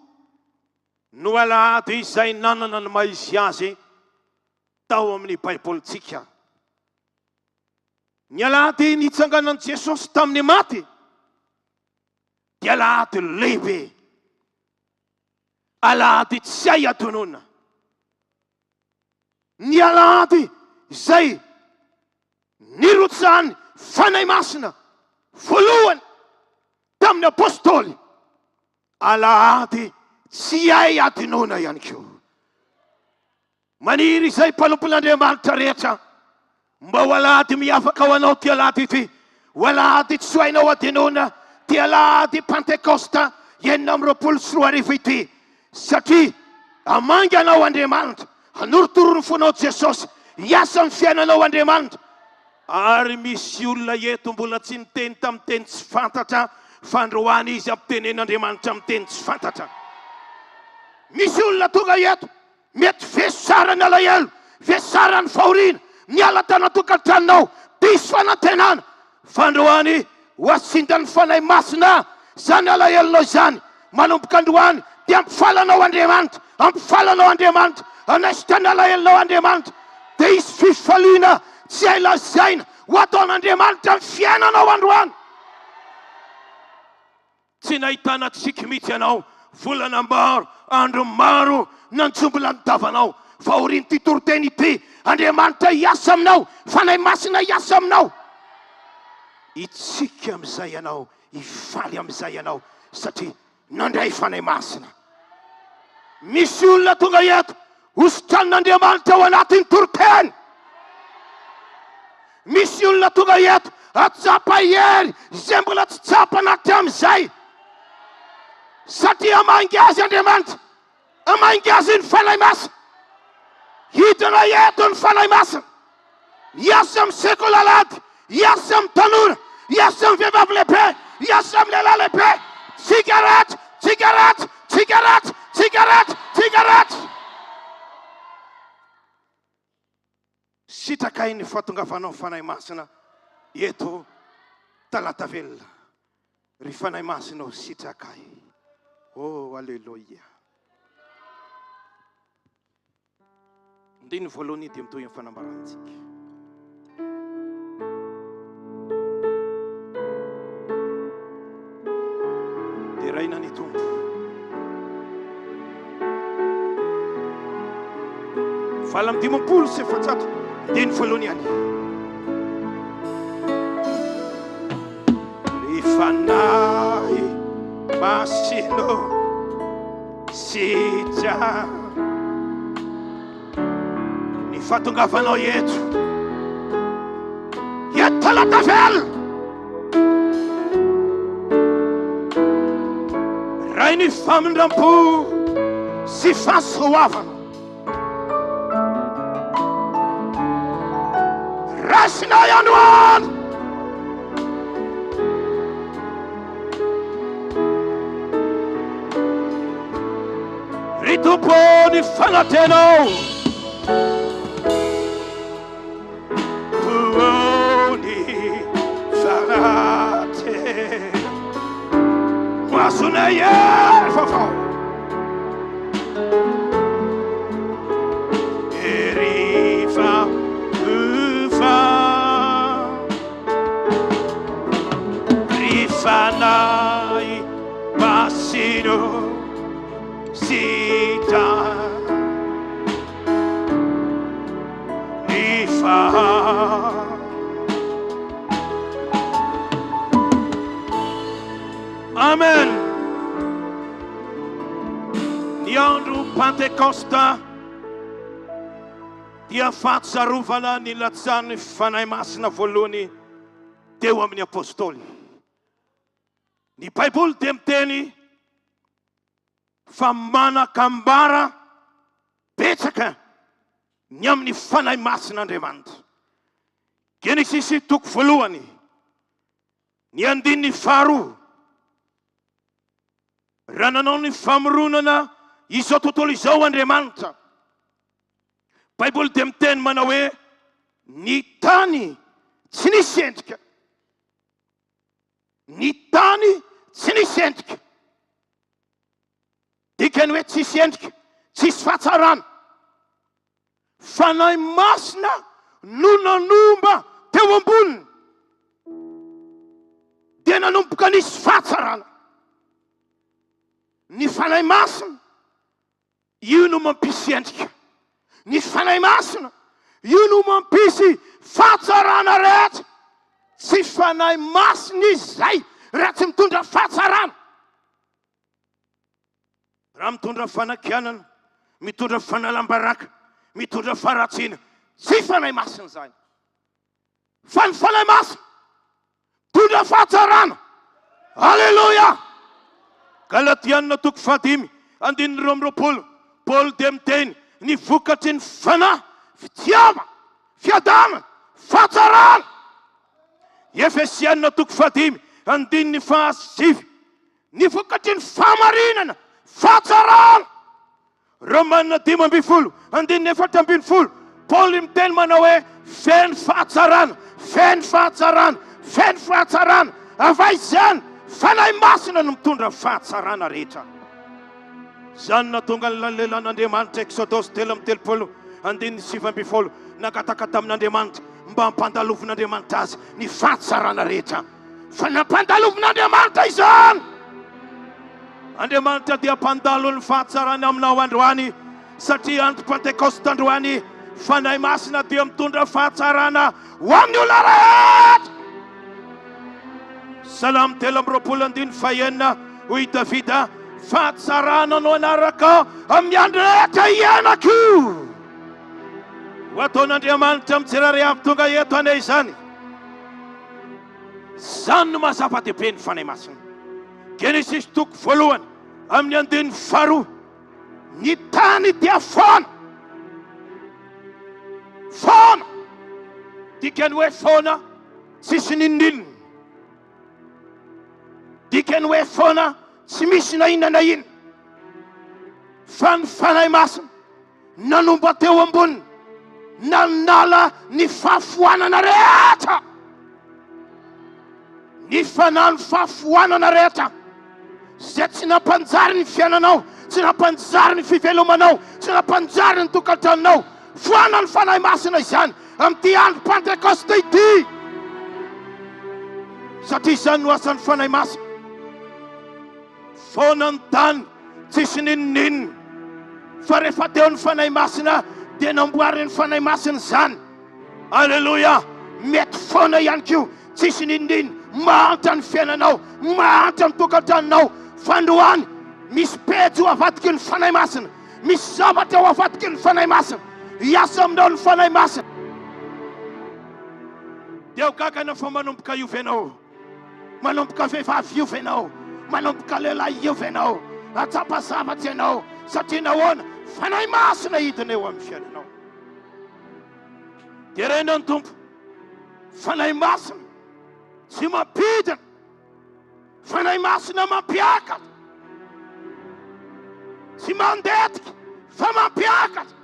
no alahady izay nanana ny maizy azy tao amin'ny Baibolitsika. Ny alahady nitsanganan'i Jesosy tamin'ny maty dia alahady lehibe, alahady tsy hay adonona. Ny alahady izay nirotsahany fanahy masina voalohany tamin'ny apôstôly, alahady tsy hay adonona ihany koa. Maniry izay mpalompon'Andriamanitra rehetra mba ho alahady miavaka ho anao ty alahady ity, ho alahady tsy hainao adonona ty alahady Pentekosta 4 ity, satria amangy anao Andriamanitra, hanorotoro ny fonao Jesosy, hiasa amin'ny fiainanao Andriamanitra. Ary misy olona eto mbola tsy niteny tamin'ny teny tsy fantatra, fa androany izy ampitenen'Andriamanitra amin'ny teny tsy fantatra. Misy olona tonga eto mety vesarany alahelo, vesarany fahoriana, miala tanatokantranonao, diso fanantenana, fa androany ho asindany fanahy masina zany alahelonao zany. Manomboka androany dia ampifalanao Andriamanitra, ampifalanao Andriamanitra, anasitrany alahelonao Andriamanitra. Dia isy fifaliana tsy hay lazaina ho ataon'Andriamanitra amin'ny fiainanao androany. Tsy nahitana tsiky mihitsy ianao, volana maro, andro maro nanjombola nitavanao, fa oriny ty toroteny ity, Andriamanitra hiasa aminao, fanahy masina hiasa aminao. Itsika amin'izay ianao, ifaly amin'izay ianao, satria nandray fanahy masina. Misy olona tonga eto hosotran'Andriamanitra ao anatin'ny toroteny. Misy olona tonga eto atsapa hery izay mbola tsy tsapana hatramin'izay, satria amangy azy Andriamanitra, amangy azy ny fanahy masina. Hidina eto ny fanahy masina, hiasa amin'ny sekolalady, hiasa amin'ny tanora, hiasa amin'ny vehivavy lehibe, hiasa amin'ny lehilahy lehibe. Tsikaratra, tsikaratra, Cigarette, cigarette, cigarette. Sitrakai ny fahatongavanao fanahy masina eto talata velona. Ry fanahy masinao sitrakai. Oh, alleluia. Ndiny voalohany dia mitohy amin'ny fanambarantsika. Dia raina ny tompo. Vala amin'ny dimampolo sy efatsato. Ndiny voalohany ihany. Ry fanahy masino sitra ny fahatongavanao eto talata velona. Ray ny famindram-po sy fahasoavana. Rasinao ihany any. Ry tompo ny fanatenao. Masuna yer fafau erifa ufa rifanai basino sita nifa. Amen. Ny andro Pentekosta dia fahatsiarovana ny latsany fanahy masina voalohany teo amin'ny apôstôly. Ny Baiboly dia miteny fa manakambara betsaka ny amin'ny fanahy masin'Andriamanitra. Genesisy toko voalohany ny andininy faharoa. Raha nanao ny famoronana izao tontolo izao Andriamanitra. Baiboly dia miteny manao hoe ny tany tsy nisy endrika. Ny tany tsy nisy endrika. Dikany hoe tsisy endrika, tsisy fahatsarana. Fanahy masina no nanomba teo amboniny. Dia nanomboka nisy fahatsarana. Ny fanahy masina io no mampisy endrika. Ny fanahy masina io no mampisy fahatsarana rehetra. Tsy fanahy masina izay raha tsy mitondra fahatsarana. Raha mitondra fanakianana, mitondra fanalambaraka, mitondra faratsiana, tsy fanahy masina izany. Fa ny fanahy masina mitondra fahatsarana. Alleluia. Galatiana toko fadimy andininy roa amby roapolo. Paul dia miteny ny vokatry ny fanahy, fitiavana, fiadamana, fahatsarana. Efesiana toko fadimy andininy fahasivy. Ny vokatry ny fahamarinana, fahatsarana. Romanina dimy amby folo andininy efatra amby folo. Paul miteny manao hoe feno fahatsarana, feno fahatsarana, feno fahatsarana. Avy izany fanahy masina no mitondra fahatsarana rehetra. Zany natonga ny lalelan'Andriamanitra Exodus 3:30 andininy 7:20 nakataka tamin'Andriamanitra mba hampandalovin'Andriamanitra azy ny fahatsarana rehetra. Fa nampandalovin'Andriamanitra izany. Andriamanitra dia hampandalo ny fahatsarana aminao androany satria andro Pentekosta androany fanahy masina dia mitondra fahatsarana ho amin'ny olona rehetra. Salamo 3:20 hoy Davida, fahatsarana no anaraka amin'ny andro rehetra iainako. Ho ataon'Andriamanitra mijery avy tonga eto anay izany. Zany no mahazava-dehibe ny fanahy masina. Genesis toko voalohany amin'ny andininy faharoa. Ny tany dia faona. Faona. Dikany hoe faona tsisy ninninona. Dikany hoe faona tsy misy na inona na inona. fa ny fanahy masina nanomba teo ambony nanala ny fahafoanana rehetra, ny fanahy ny fahafoanana rehetra zay tsy nampanjary ny fiainanao, tsy nampanjary ny fivelomanao, tsy nampanjary ny tokantranonao. Foana ny fanahy masina izany amin'ity andro Pentekosta ity, satria izany no asan'ny fanahy masina. Foana ny tany tsisy ninninina, fa rehefa teo ny fanahy masina dia namboary ny fanahy masina izany. Alleluia. Mety foana ihany koa tsisy ninninina, mahantra ny fiainanao, mahantra ny tokantranonao. Fandroany misy pejy ho avadiky ny fanahy masina, misy zavatra ho avadiky ny fanahy masina. Iasa aminao ny fanahy masina. Dia ho gagana fa manomboka iova ianao, manomboka vehivavy iova ianao, manomboka lehilahy iova ianao, atsapa zavatra ianao, satria nahoana fanahy masina hidina eo amin'ny fiainanao. Dia rena ny tompo, fanahy masina tsy mampidina, fanahy masina mampiakatra, tsy mandetika fa mampiakatra.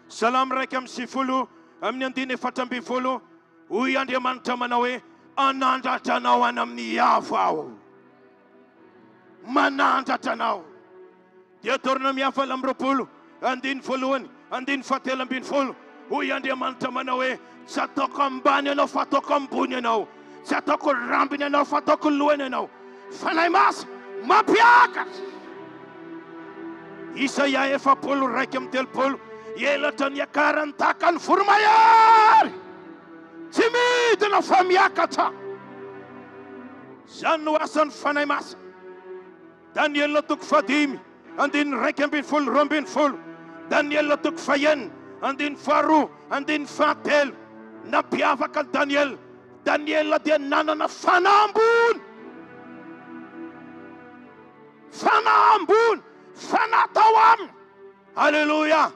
Salamo 1:20 amin'ny 14:20, hoy Andriamanitra manao hoe anandratra anao any amin'ny avo aho, manandratra anao. Dia Deutéronome 7:1-7:17, hoy Andriamanitra manao hoe tsy ataoko ambany ianao fa ataoko ambony ianao, tsy ataoko rambiny ianao fa ataoko lohany ianao. Fanahy masina mampiakatra. Isaia 4:1-3, elatra ny akarany tahaka ny voromahery, tsy midina fa miakatra. Izany no asan'ny fanahy masina. Daniel 5:2-12, Daniel 5:1-2, nampiavaka Daniel. Daniel dia nanana fanahy ambony, fanahy ambony, fanahy tao aminy. Alleluia.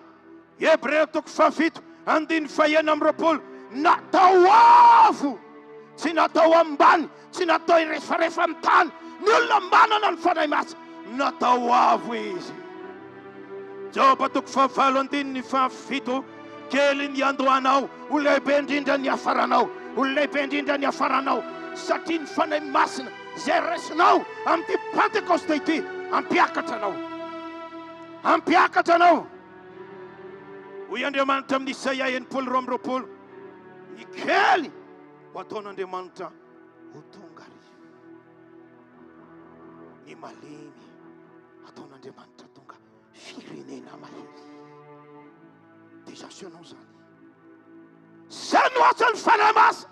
Hebreo 7:1-20, natao avo, tsy natao ambany, tsy natao irefarefa amin'ny tany. Ny olona manana ny fanahy masina, natao avo izy. Joba 5:7, kely ny andohanao, ho lehibe indrindra ny hafaranao, ho lehibe indrindra ny hafaranao. Satria ny fanahy masina zay resinao amin'ity Pentekosta ity, ampiakatra anao, ampiakatra anao. Hoy Andriamanitra amin'ny Isaia 8:2, ny kely ho ataon'Andriamanitra ho tonga arivo, ny malemy ataon'Andriamanitra tonga firenena mahery. Dia zasionao zany, zany no asan'ny fanahy masina.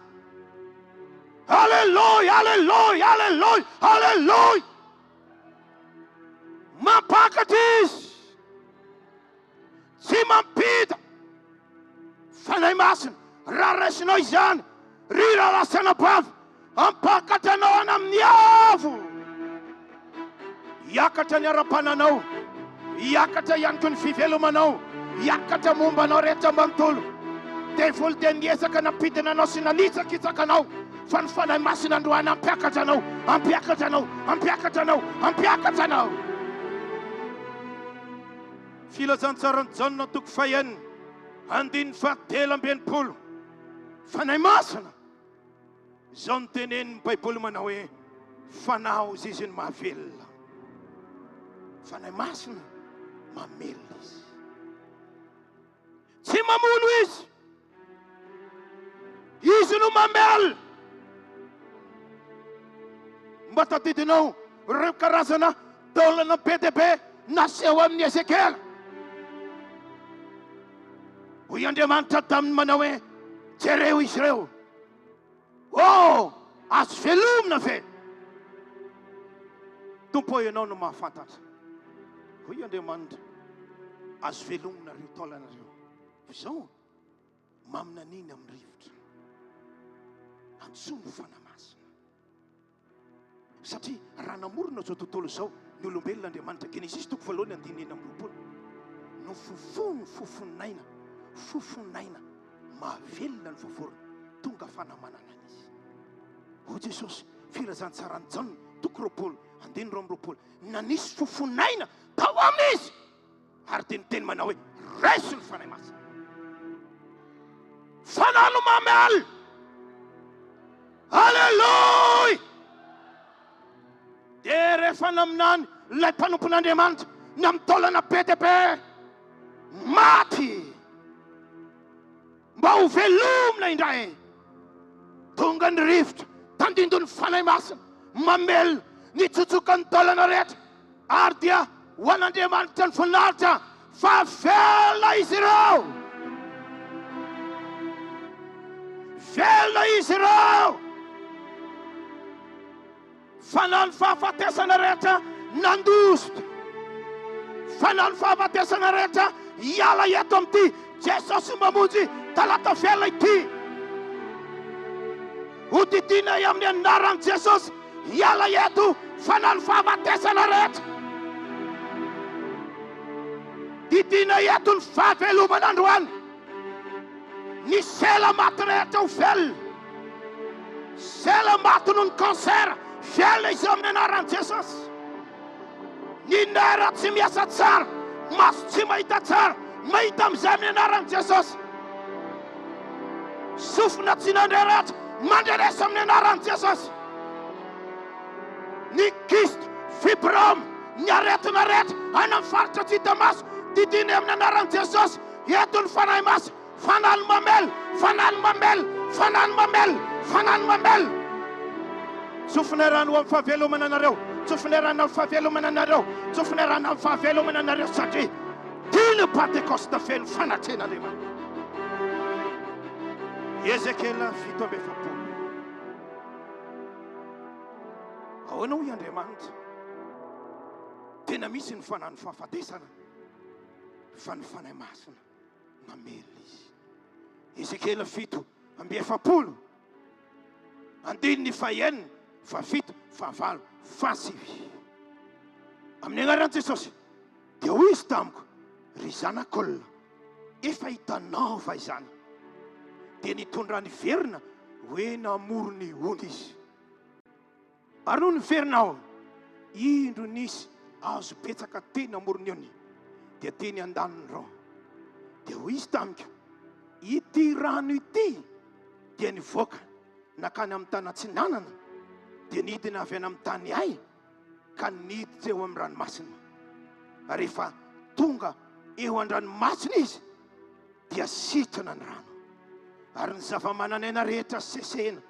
Alleluia, alleluia, alleluia, alleluia. Mampakatra izy, tsy mampita. Fanahy masina raha raisinao izany, rira lasana bavy, ampakatra anao any amin'ny avo. Hiakatra ny ara-pananao, hiakatra ihany koa ny fivelomanao, hiakatra momba anao rehetra manontolo. Devoly dia niezaka nampidina anao sy nanitsakitsaka anao, fa ny fanahy masina androany ampiakatra anao, ampiakatra anao, ampiakatra anao, ampiakatra anao. Filazantsara ny Jaona 1:7-20, fanahy masina. Izao ny tenenin'ny Baiboly manao hoe fanao izy ny mahavelona. Fanahy masina mamelona izy, tsy mamono izy, izy no mamelona. Mba tadidinao ireo karazana taolana be dia be naseho amin'ny Ezekela. Hoy Andriamanitra taminy manao hoe jereo izy ireo, oh, azo velomina ve? Tompo ianao no mahafantatra. Hoy Andriamanitra, azo velomina reo taolanareo. Izao mamina niny amin'ny rivotra, antsono fanahy masina. Satria raha namorona zao tontolo izao ny olombelona Andriamanitra, Genesis 1:9-20, no fofony fofonaina, fofonaina mahavelona ny vovorona, tonga fanamanana izy. O Jesosy, firazantsarany Jaona toko roapolo andiny roa amby roapolo nanisy fofonaina tao amin'izy ary teniteny manao hoe raiso ny fanahy masina fanalo mamel halleluja dia rehefa naminany ilay mpanompon'Andriamanitra namitaolana be dia be maty mba ho velomina indray tonga ny rivotra tandindo ny fanahy masina mamelona ny tsotsoka ny taolana rehetra ary dia ho an'Andriamanitra ny voninahitra fa velona izy ireo velona izy ireo fanany fahafatesana rehetra nandositra fanany fahafatesana rehetra hiala eto amin'ity Jesosy Mamonjy talata velona ity hodidina amin'ny anaran'i Jesosy hiala eto fanany fahafatesana rehetra didina eto ny fahavelomana androany ny sela maty rehetra ho velona sela maty noho ny kansera velona izy amin'ny anaran'i Jesosy ny nera tsy miasa tsara maso tsy mahita tsara mahita amin'izay amin'ny anaran'i Jesosy sofina tsy nandre rehetra mandreresa amin'ny anaran'i Jesosy ny kisto fibrom ny aretina rehetra any amin'ny faritra tsy hita maso didiny amin'ny anaran'i Jesosy eto ny fanahy masina fanany mamel fanany mamel fanany mamel fanany mamel tsofinerana ho amin'ny fahavelomana anareo tsofinerana amin'ny fahavelomana anareo tsofinerana amin'ny fahavelomana anareo satria tia ny Pentekosta feno fanatren'Andriamanitra Ezekela 7:7 ahoana hoy Andriamanitra tena misy ny fanany fahafatesana fa ny fanahy masina mamely izy Ezekela 7:7 andiny ny fahenina fafito favalo fasivy amin'ny anaran'i Jesosy dia hoy izy tamiko ry zanak'olona efa hitanaova izany dia nitondra ny verina hoe namoro ny ony izy ary noho ny verinao indro nisy azo petsaka teny namoro ny ony dia teny andaniny rao dia hoy izy tamiko ity rano ity dia nivoaka nakany amin'ny tany atsinanana dia nidina avy any amin'ny tany ay ka niditra eo amin'ny ranomasina ary rehefa tonga eo an-dranomasina izy dia sitrana ny rano ary ny zava-manan'aina rehetra sesena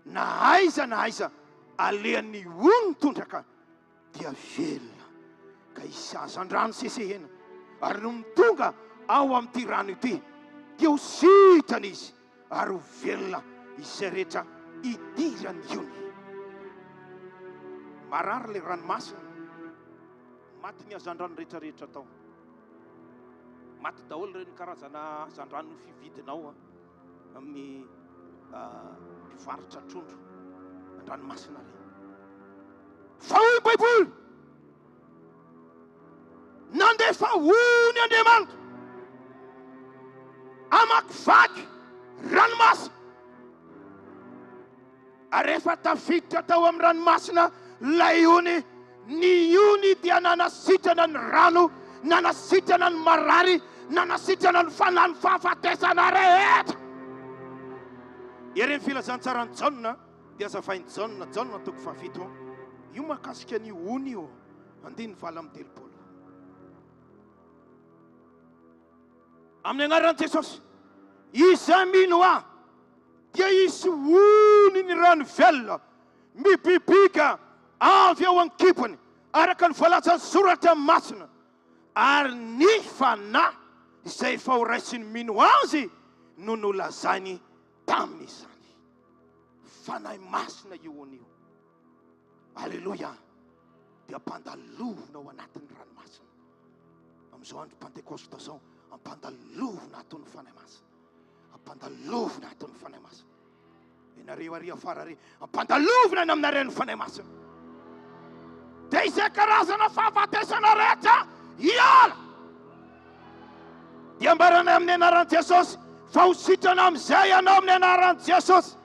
na aiza alehan'ny ony tondraka dia velona ka isy azan-drano sesehena ary no mitonga ao amin'ity rano ity dia ho sitrana izy ary ho velona izay rehetra idirany ony marary le ranomasina maty ny azan-drano rehetrarehetra tao maty daholo ireny karazana azan-drano fividinao amin'ny mpivarotra trondro an-dranomasina reny fa hoy Baiboly nandefa hony Andriamanitra amakivaky ranomasina ary rehefa tafiditra tao amin'ny ranomasina lay ony ny ony dia nanasitrana ny rano nanasitrana ny marary nanasitrana ny fanany fahafatesana rehetra ereny filazantsara ny Jaona dia azavainy Jaona 7:7 io mahakasika ny ony io andiny 7:7 amin'ny anaran'i Jesosy izay mino aho dia isy ony ny rano velona mibibika avy eo an-kibony araka ny voalazan'ny soratra amin'ny masina ary ny fanahy izay efa ho raisiny mino azy no nolazainy tamin'izany fanahy masina io ony io alleluia dia ampandalovina ao anatin'ny ranomasina amin'izao andro Pentekosta zao ampandalovina aton'ny fanahy masina ampandalovina aton'ny fanahy masina enareo ary afara ary ampandalovina ny aminareny fanahy masina dia izay karazana fahafatesana rehetra hiala dia mbarana amin'ny anaran'i Jesosy fa ho sitrana amin'izay ianao amin'ny anaran'i Jesosy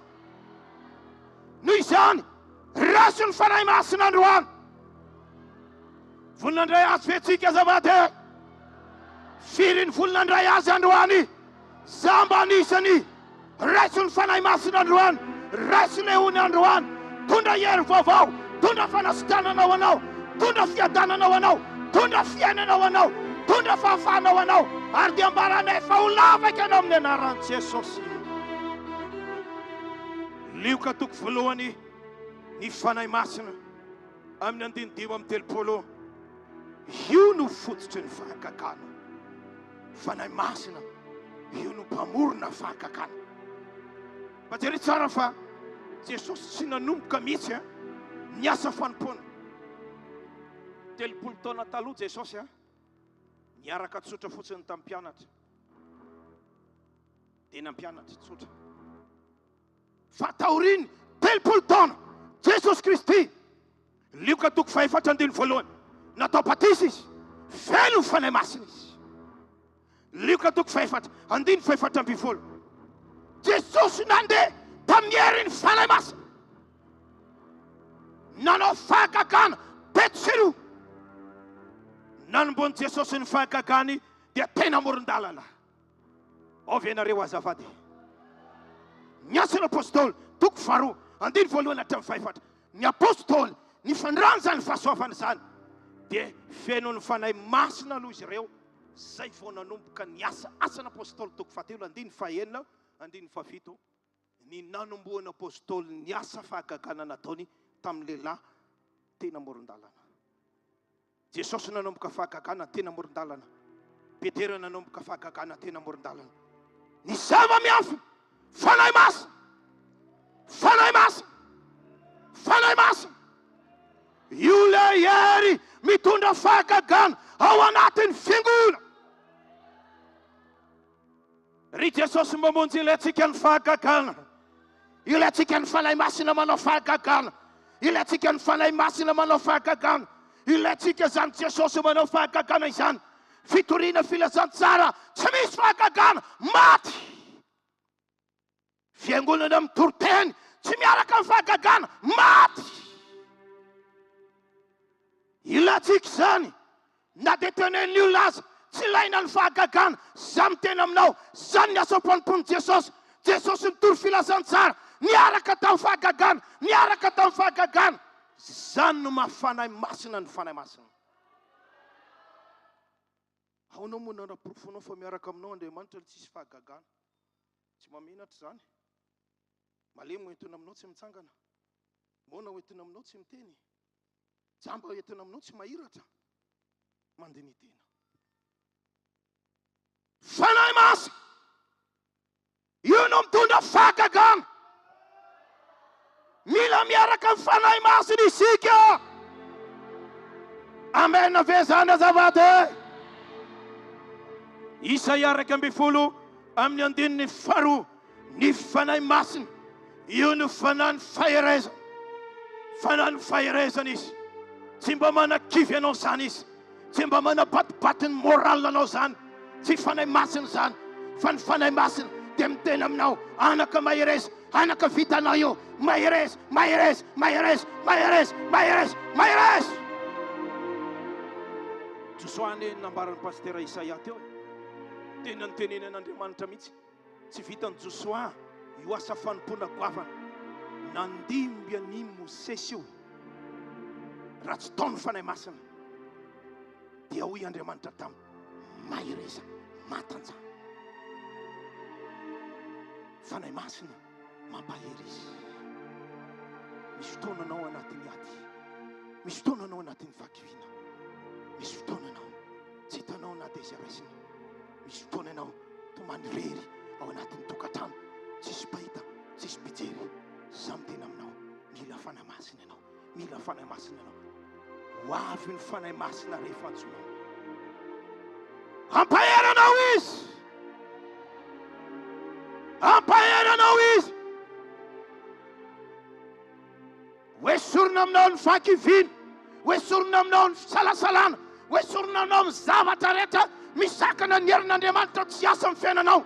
noho izany raso ny fanahy masina androany. Volinandray azy fetsika zavate. Firy ny volinandray azy androany. Zamba anisany raso ny fanahy masina androany. Raso ny hony androany. Tondra hery vaovao. Tondra fanasitanana ho anao. Tondra fiadanana ho anao. Tondra fiainana ho anao. Tondra fahafahana ho anao. Ary dia ambaranay fa ho lavaka anao amin'ny anaran'i Jesosy. Lioka toko voalohany ny fanahy masina amin'ny andinidimy amin'ny telopolo. Io no fototry ny fahakakana. Fanahy masina io no mpamorona fahakakana. Majery tsara fa Jesosy tsy nanomboka mihitsy ny asa fanompoana. Telopolo taona taloha Jesosy niaraka tsotra fotsiny tamin'ny mpianatra. Tena mpianatra tsotra. Fa taoriny telopolo taona Jesosy Kristy. Lioka toko faefatra andiny voalohany. Natao batisa izy. Feno ny fanahy masina izy. Lioka toko faefatra andiny faefatra amby folo. Jesosy nandeha tamin'ny herin'ny fanahy masina. Nanao fahakakana betsiro. Nanombony Jesosy ny fahakakany dia tena moron-dalana. Ovy ianareo azafady. Ny asan'ny apôstôly toko faharoa andiny voalohany hatramin'ny faefatra. Ny apôstôly ny fandrany zany fahasoavana zany dia feno ny fanahy masina aloha izy ireo. Zay vao nanomboka ny asa. Asan'ny apôstôly toko fahatelo andiny fahaenina andiny fahafito. Ny nanomboan'ny apôstôly ny asa fahakakana nataony tamin'ny lehilahy tena moron-dalana. Jesosy nanomboka fahakakana tena moron-dalana. Petera nanomboka fahakakana tena moron-dalana. Ny zava-miafy fanahy masina. Fanahy masina. Fanahy masina. Io le hery mitondra fahakakana ao anatin'ny fiangonana. Ry Jesosy mamonjy ilaitsika ny fahakakana. Ilaitsika ny fanahy masina manao fahakakana. Ilaitsika ny fanahy masina manao fahakakana. Ilaitsika zany Jesosy manao fahakakana izany. Fitoriana filazantsara tsy misy fahakakana maty. Fiangonana mitoroteny tsy miaraka amin'ny fahakakana maty. Ilatsika zany na dia tenen'ny olona azy tsy ilaina ny fahakakana. Za miteny aminao zany ny asa mpanompoan'i Jesosy. Jesosy mitory filazantsara miaraka tamin'ny fahakakana. Miaraka tamin'ny fahakakana. Zany no mahafanahy masina ny fanahy masina. Aonao moa nanaprofonao fa miaraka aminao Andriamanitra tsisy fahakakana. Tsy maminatra zany. Malemy entona aminao tsy mitsangana. Mona entona aminao tsy miteny. Jamba entona aminao tsy mahiratra. Mandiny tena. Fanahy masina. Io no mitondra fahakakana. Mila miaraka amin'ny fanahy masina isika. Amen ve zany azavady. Isaia raika amby folo amin'ny andininy faharoa. Ny fanahy masina. Io no fanahy faherezana. Fanahy faherezana izy. Tsy mba manakivy anao zany izy. Tsy mba manabatibatiny moral anao zany. Tsy fanahy masina zany. Fa ny fanahy masina dia miteny aminao anaka mahereza. Anaka vitanao io. Mahereza, mahereza, mahereza, mahereza, mahereza, mahereza. Josoany nambaran'ny pastera Isaia teo. Tena ny tenenan'Andriamanitra mihitsy. Tsy vitany Josoa io asa fanompoana goavana. Nandimby any Mosesy io. Raha tsy taony fanahy masina dia hoy Andriamanitra tamin'ny mahereza matanja. Fanahy masina mampahery izy. Misy fotoana anao anatin'ny ady. Misy fotoana anao anatin'ny vakivina. Misy fotoana anao tsy hitanao anaty izy raisina. Misy fotoana anao tomany rery ao anatin'ny tokantrano. Tsisy pahita, tsisy pijery. Samy tena aminao. Mila fanahy masina ianao. Mila fanahy masina ianao. Ho avy ny fanahy masina rehefa antsoinao. Ampaheranao izy. Ampaheranao izy. Hoesorina aminao ny vakivina. Hoesorina aminao ny fisalasalana. Hoesorina aminao ny zavatra rehetra misakana ny herin'Andriamanitra tsy asa amin'ny fiainanao.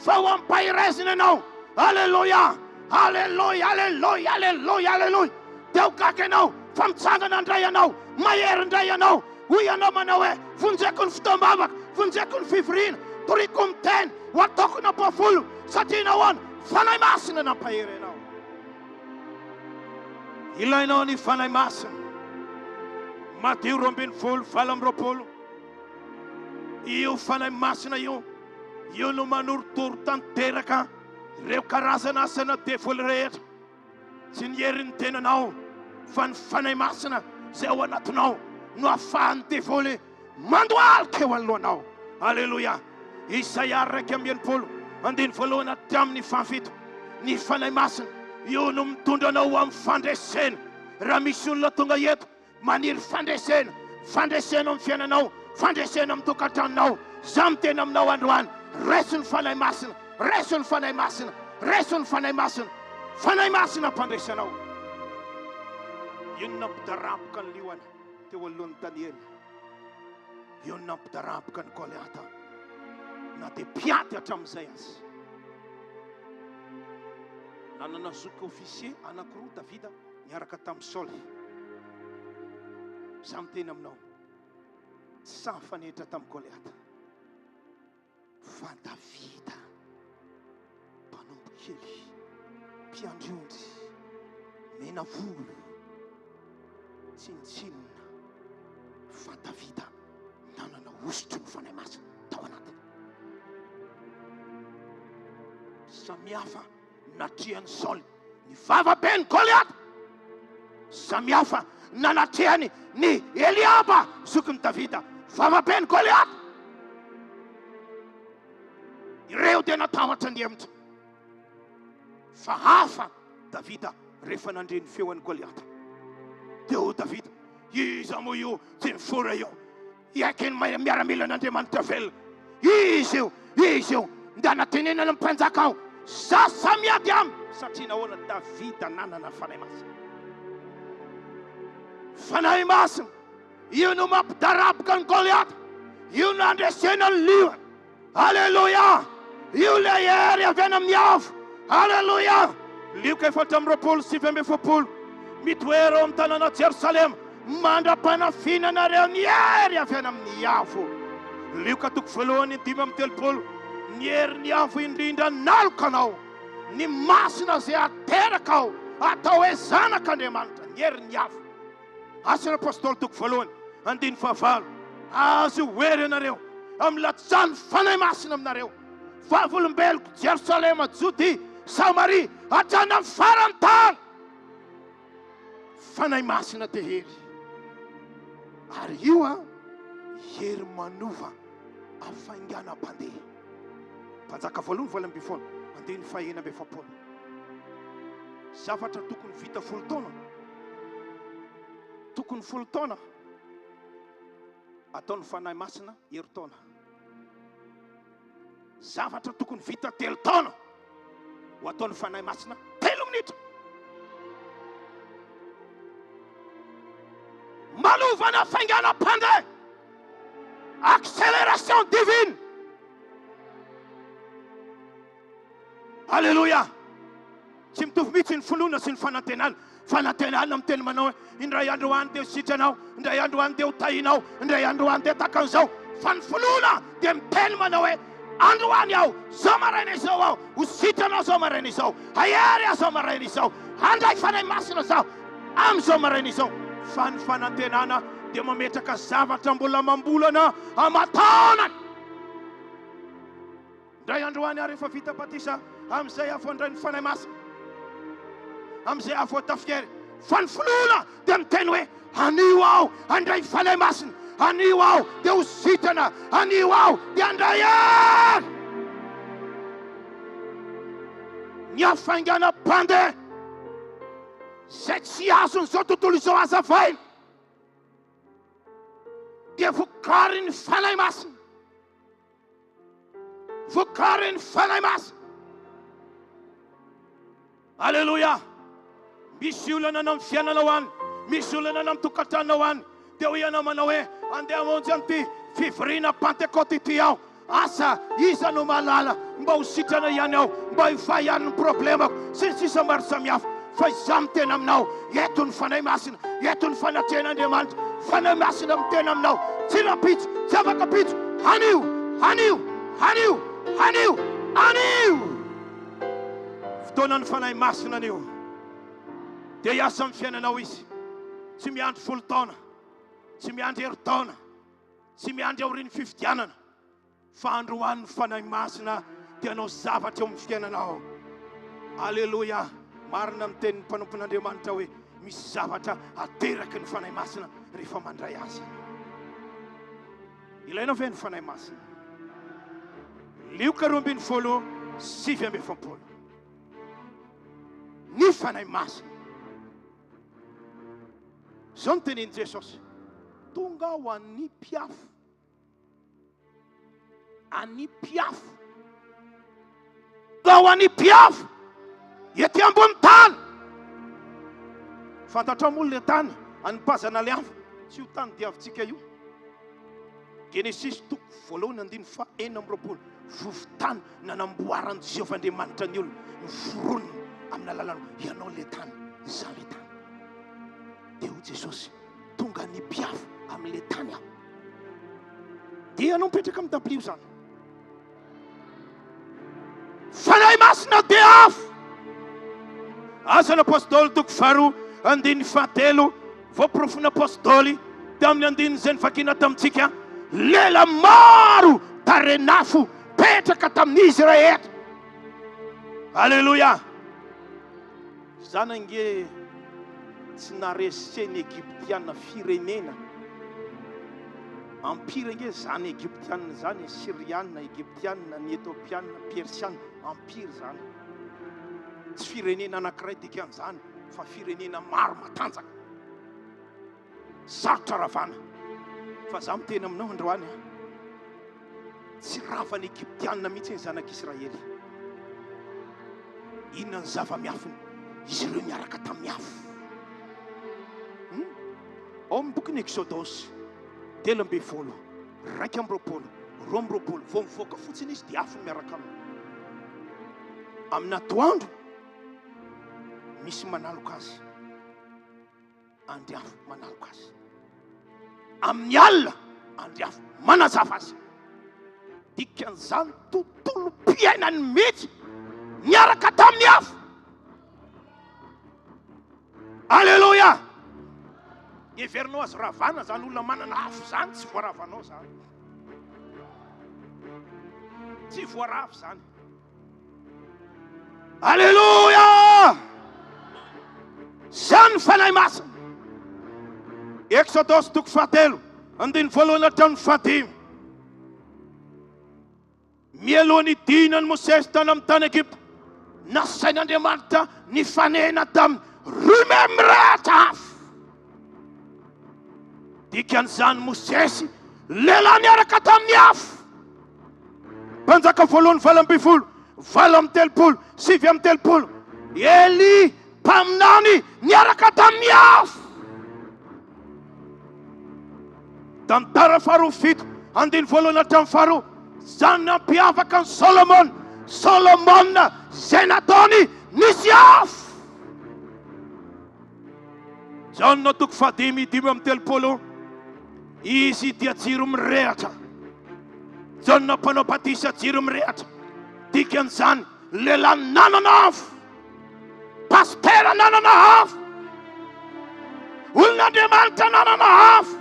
Fa ho ampaherezina ianao. Alleluia. Alleluia. Alleluia. Alleluia. Alleluia. dia gaga ianao fa mitsangana andray ianao mahery indray ianao hoy ianao manao hoe vonjeko ny fotoam-bavaka vonjeko ny fivoriana toriko miteny ho ataoko nampafolo satria nahoana fanahy masina nampahery ianao ilainao ny fanahy masina Matteo 20:20 io fanahy masina io no manorotoro tanteraka ireo karazana asana devoly rehetra tsy ny herin'ny tenanao fa ny fanahy masina izay ao anatinao no ahafahan'ny devoly mandohalika eo anoloanao. Alleluia. Isaia 2:1 hatramin'ny 7 ny fanahy masina io no mitondra anao amin'ny fandresena raha misy olona tonga eto maniry fandresena amin'ny fiainanao fandresena amin'ny tokantranonao zaho miteny aminao androany reso ny fanahy masina reso ny fanahy masina reso ny fanahy masina mpandresanao io no nampidaraboka ny liona teo alohan'ny Daniel io no nampidaraboka ny Goliata na dia piaty hatramin'izay azy nanana zoky ofisier anankiroa Davida niaraka tamin'ny Saoly zaho miteny aminao tsy samy fanehitra tamin'ny Goliata fa Davida mpanombo kely mpiandriondry mena volo tsinontsinona fa Davida nanana osotro ny fanahy masina tao anatiny samihafa natrihan'ny Saoly ny vavabe ny Goliata samihafa nanatrehany ny Eliaba zokiny Davida vavabe ny Goliata ireo dia natahatra ny hemitra fa hafa Davida rehefa nandre ny feon'ny Goliata dia ho Davida iza moa io tsy nifora io iaiky ny miaramila n'Andriamanitra velona izy io nda natenenana ny mpanjaka ao za samiady aminy satria nahoana Davida nanana fanahy masina io no mampidaraboka ny Goliata io no andresena ny liona. Alleluia. io le hery avy any amin'ny avo. Alleluia. Lioka 4:7 mitoera eo amin'ny tanàna Jerosalema mandra-panafinanareo ny hery avy any amin'ny avo. Lioka 5:3 ny hery ny avo indrindra naloka anao ny masina izay ateraka ao atao hoe zanak'Andriamanitra ny hery ny avo. Asana apôstôly 2:9 azo hery ianareo amin'ny latsany fanahy masina aminareo vavolombeloko Jerosalema Jody Samaria hatrany amin'ny farany tany fanahy masina dia hery ary io hery manova afainganam-pandeha. Mpanjaka 1:12 andiny 1:7 zavatra tokony vita 10 taona tokony 10 taona ataon'ny fanahy masina herintaona. Zavatra tokony vita 3 taona ho ataon'ny fanahy masina 3 minitra. Malovana fainganam-pandeha accélération divine. Alléluia. Tsy mitovy mihitsy ny finoana sy ny fanantenana. Fanantenana amin'ny teny manao hoe indray andro any dia ho sitranao, indray andro any dia ho tahinao, indray andro any dia takan'izao. Fa ny finoana dia miteny manao hoe andro any aho zao maraina izao aho ho sitranao zao maraina izao ahery aho zao maraina izao handray fanahy masina zao amin'izao maraina izao. Fa ny fanantenana dia mametraka zavatra mbola mambolana amataonany. Indray andro any ary efa vita batisa amin'izay afo andray ny fanahy masina amin'izay afo atafiary. Fa ny finoana dia miteny hoe anio aho andray fanahy masina, anio aho dia ho sitrana, anio aho dia andray hery. Ny hafainganam-pandeha izay tsy azon'izao tontolo izao azavaina dia vokarin'ny fanahy masina, vokarin'ny fanahy masina. Alleluia. Misy olana amin'ny fiainanao any, misy olana amin'ny tokantranonao any dia ho ianao manao hoe andeha hamonjy an'ity fivoriana Pentekosta ity aho. Asa iza no malala mba ho sitrana ihany aho, mba hifa ihany ny problemako sy ny sisa maro samihafa. fa izaho mitena aminao eto ny fanahy masina, eto ny fanaten'Andriamanitra, fanahy masina mitena aminao, tsy rapitso, tsy afaka pitso, anio, anio, anio, anio, anio. Fotoana ny fanahy masina anio dia hiasa amin'ny fiainanao izy, tsy miandry 10 taona, tsy miandry herintaona, tsy miandry aorian'ny fifidianana, fa androan'ny fanahy masina dia anao zavatra eo amin'ny fiainanao. Alleluia. Marina amin'ny tenin'ny mpanompon'Andriamanitra hoe misy zavatra ateraky ny fanahy masina rehefa mandray azy. Ilaina ve ny fanahy masina? Lioka 12:7. Ny fanahy masina. Zao ny tenin'i Jesosy, tonga ho an'ny mpiafo, an'ny mpiafo, tonga ho an'ny mpiafo ety ambony tany. Fantatra moa le tany anipazana le afo, tsy io tany diavintsika io. Genesis 2:9. Vovon-tany nanamboaran'i Jehovah-Andriamanitra ny olona, ny foroniny amin'ny alalany ianao le tany, izaho le tany. Dia ho Jesosy tonga ny mpiafo amin'le tany aho, dia anao mipetraka amin'ny tablio zany. Fanahy masina dia afo. Asan'ny apôstôly 2:7, voaporofona apôstôly tamin'ny andininy izay nivakiana tamintsika, lela maro tarenafo petraka tamin'izy rehetra. Alleluia. Zany ange tsy nareseny Egyptiana firenena, empire nge zany Egyptiana zany, Syriana, Egyptiana, ny Etiopiana, Persiana, empire zany. Tsy firenena anankiray dikan'izany, fa firenena maro matanjaka, sarotra ravana. Fa zaho miteny aminao androany, tsy ravany Egyptiana mihitsy ny zanak'Israely. Inona ny zava-miafiny? Izy ireo miaraka tamin'ny-afo. Ao amin'ny bokin'ny Exodosy 12, 2:20, 2:20, vao mivoaka fotsiny izy dia afo miaraka aminy. Amin'ny atoandro misy manaloka azy, andriafo manaloka azy. Amin'ny alina andriafo manazava azy. Dikan'izany tontolo mpiainany mihitsy miaraka tamin'ny afo. Alleluia. Everinao azy ravana zany, olona manana afo zany, tsy voaravanao zany, tsy voaravo zany. Alleluia. Zany fanahy masina. Exodosy 2:7. Mialohan'ny dinany Mosesy tany amin'ny tany Egypta, nasain'Andriamanitra ny fanena tamin'ny 12 mirehatra afo. Dikan'izany Mosesy lehilahy niaraka tamin'ny afo. Mpanjaka voalohany 2:20, 2:30, 7:30. Eli mpaminany niaraka tamin'ny afo. Tantara 7, 1:2. Zany nampiavaka ny Solomona zay nataony nisy afo. Jaona 5:30. Izy dia jiro mirehatra. Jaona mpanao batisa jiro mirehatra. Dikan'izany lehilahy nanana afo, pastera nanana afo, olon'Andriamanitra nanana afo.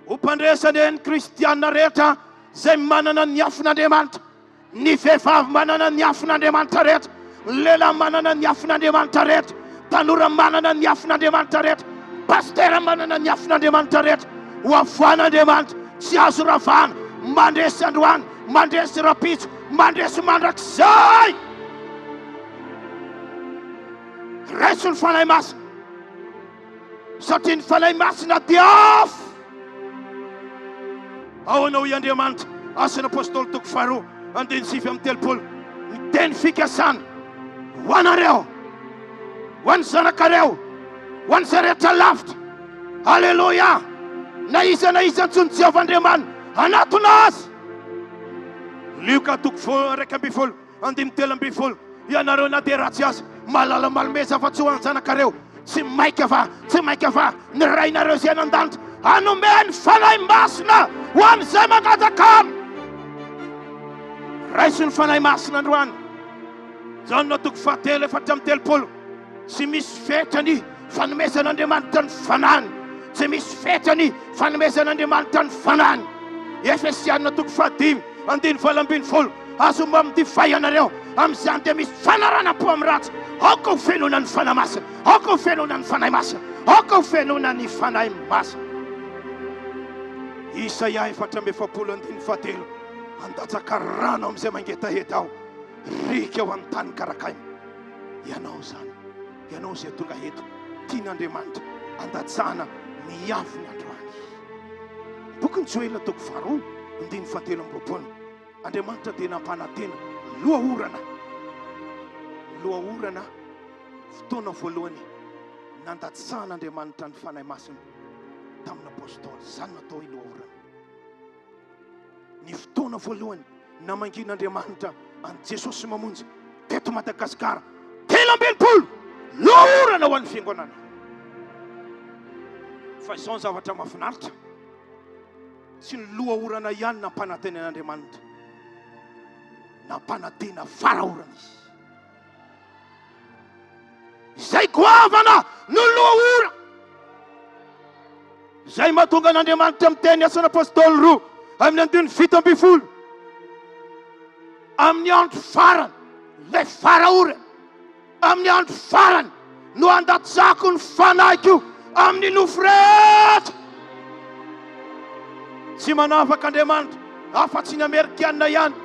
Ho mpandresany ny kristiana rehetra zay manana ny afon'Andriamanitra, ny vehivavy manana ny afon'Andriamanitra rehetra, lehilahy manana ny afon'Andriamanitra rehetra, tanora manana ny afon'Andriamanitra rehetra, pastera manana ny afon'Andriamanitra rehetra. Ho avoan'Andriamanitra tsy azo ravana, mandresy androany, mandresy rapitso, mandresy mandrakizay. Raiso ny fanahy masina, satria ny fanahy masina dia afo. Ao anao i Andriamanitra, asan'ny apôstôly 2:7. Miteny fikasana ho anareo, ho an'ny zanakareo, ho an'ny zay rehetra lavitra. Alleluia. Na iza ntsony Jehovah-Andriamanitra anatona azy. Lioka 2:2, 3:12. ianareo na dia ratsy azy malala malomeza fa tsy ho any zanakareo tsy maika fa ny rainareo izay nan-danitra hanome ny fanahy masina ho an'izay mangatakamo raisy ny fanahy masina androany Jaona toko fahatelo efatra amby telopolo tsy misy fetrany fanomezan'Andriamanitra ny fanahiny tsy misy fetrany fanomezan'Andriamanitra ny fanahiny Efesiana toko fahadimy andiny valo ambin'ny folo azo amin'ny divay anareo amin'izany dia misy fanarana-po amin'ny ratsy aoko ho fenona ny fanahy masina aoko ho fenona ny fanahy masina aoko ho fenona ny fanahy masina Isaia efatra amby efapolo andiny fahatelo andatsaka rano amin'izay mangetaheta aho rika ao amin'ny tany karakaina ianao zany ianao izay tonga eto tian'Andriamanitra andatsahana miavo ny androany boky ny Joela toko faharoa andiny fahatelo amby roapolo Andriamanitra dia nampanantena lohaorana fotoana voalohany nandatsahan'Andriamanitra ny fanahy masina tamin'ny apôstôly zany natao hoe lohaorana ny fotoana voalohany namangin'Andriamanitra an Jesosy Mamonjy teto Madagasikara 17 lohaorana ho an'ny fiangonana fa izao ny zavatra mahafinaritra tsy ny lohaorana ihany nampanantenan'Andriamanitra nampanantena faraorana izy izay goavana no lohaorana izay mahatonga an'Andriamanitra miteny asan'ny apôstôly 2 amin'ny andiny 17 amin'ny andro farany ilay faraorana amin'ny andro farany no andatsako ny fanahiko amin'ny nofo rehetra tsy manafaka Andriamanitra afa-tsy ny Amerikanina ihany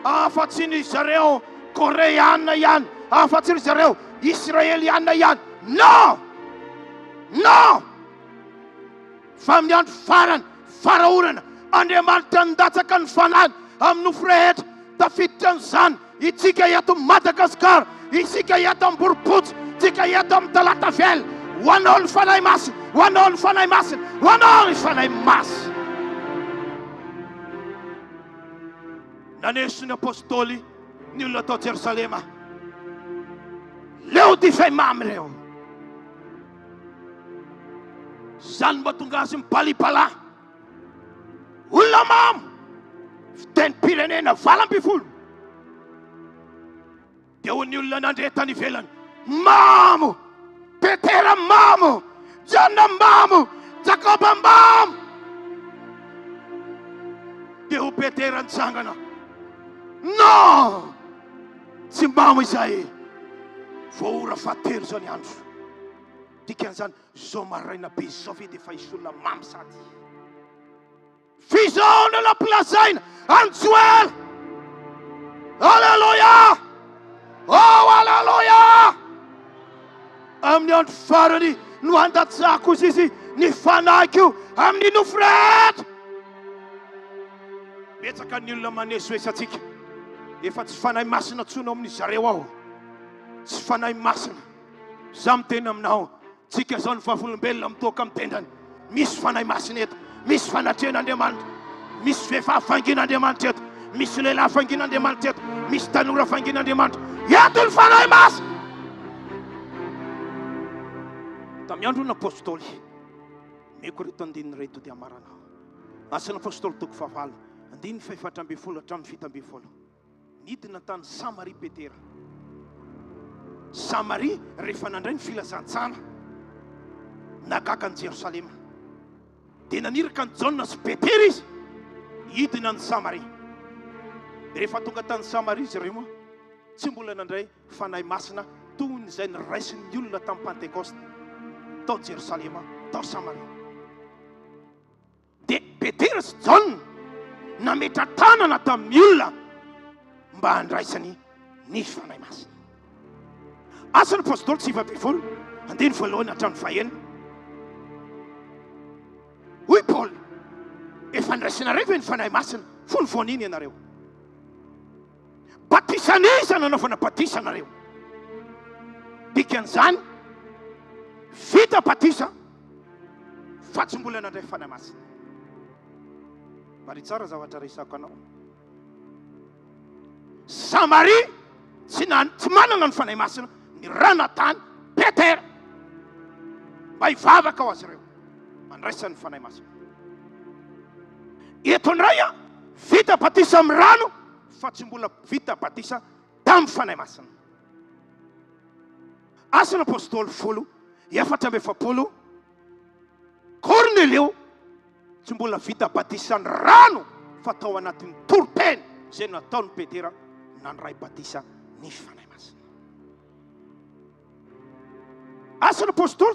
afa-tsy ny zareo Koreana ihany afa-tsy ny zareo Israeliana ihany no fa amin'ny andro farany faraorana Andriamanitra nidatsaka ny fanahiny amin'ny nofo rehetra tafiditra an'izany itsika eto Madagasikara isika eto Amborompotsy tsika eto amin'ny Talatavela ho anao ny fanahy masina ho anao ny fanahy masina ho anao ny fanahy masina nanesy ny apôstôly ny olona tao Jerosalema leo divay mamy reo zany mahatonga azy mibalibala olona mamy fitenim-pirenena 20 dia ho ny olona nandretany ivelany mamo Petera mamo Jana mamo Jakoba mamo dia ho Petera nitsangana no tsy mamo izay voaora fahatelo zao ny andro dikan'izany zao maraina be zao ve dia fa isy olona mamy sady fizaona la plazaina anjoela alleluia oh alleluia amin'ny andro farany no andatsako izy ny fanahiko amin'ny nofo rehetra betsaka ny olona manesy oesy atsika efa tsy fanahy masina tsona amin'ny zareo aho tsy fanahy masina za miteny aminao tsika zao ny vavolombelona mitoka amin'ny tendrany misy fanahy masina eto misy fanatren'Andriamanitra misy vehivavy vangin'Andriamanitra eto misy lehilahy vangin'Andriamanitra eto misy tanora vangin'Andriamanitra eto ny fanahy masina tamin'ny andro n'apôstôly meko reto andininy reto dia marana asan'ny apôstôly toko fahavalo andiny faefatra amby folo hatramin'ny fito amby folo nidina tany Samaria Petera Samaria rehefa nandray ny filazantsana nagaka ny Jerosalema dia naniraka ny Jaona sy Petera izy hidina ny Samaria rehefa tonga tany Samaria izy ireo moa tsy mbola nandray fanahy masina toy nyizay niraisin'ny olona tamin'ny Pentekosta tao Jerosalema tao Samaria dia Petera sy Jaona nametra tanana tamin'ny olona mba handraisany ny fanahy masina asan'ny apôstôly 7 andiny voalohany hatramin'ny fahaenina hoy Paoly efa ndraisinareo ve ny fanahy masina fony voniny ianareo batisan'iza nanaovana batisa anareo dikan'izany vita batisa fa tsy mbola nandray fanahy masina mari tsara zavatra resako anao Samaria tsy manana ny fanahy masina ny ranatany Petera mba hivavaka ho azy ireo mandraisa ny fanahy masina. Eto indray vita batisa amin'ny rano fa tsy mbola vita batisa tamin'ny fanahy masina. Asan'ny apôstôly 14 Kornelio tsy mbola vita batisa ny rano fa tao anatin'ny toroteny izay nataon'ny Petera nandray batisa ny fanahy masina. Asan'ny apôstôly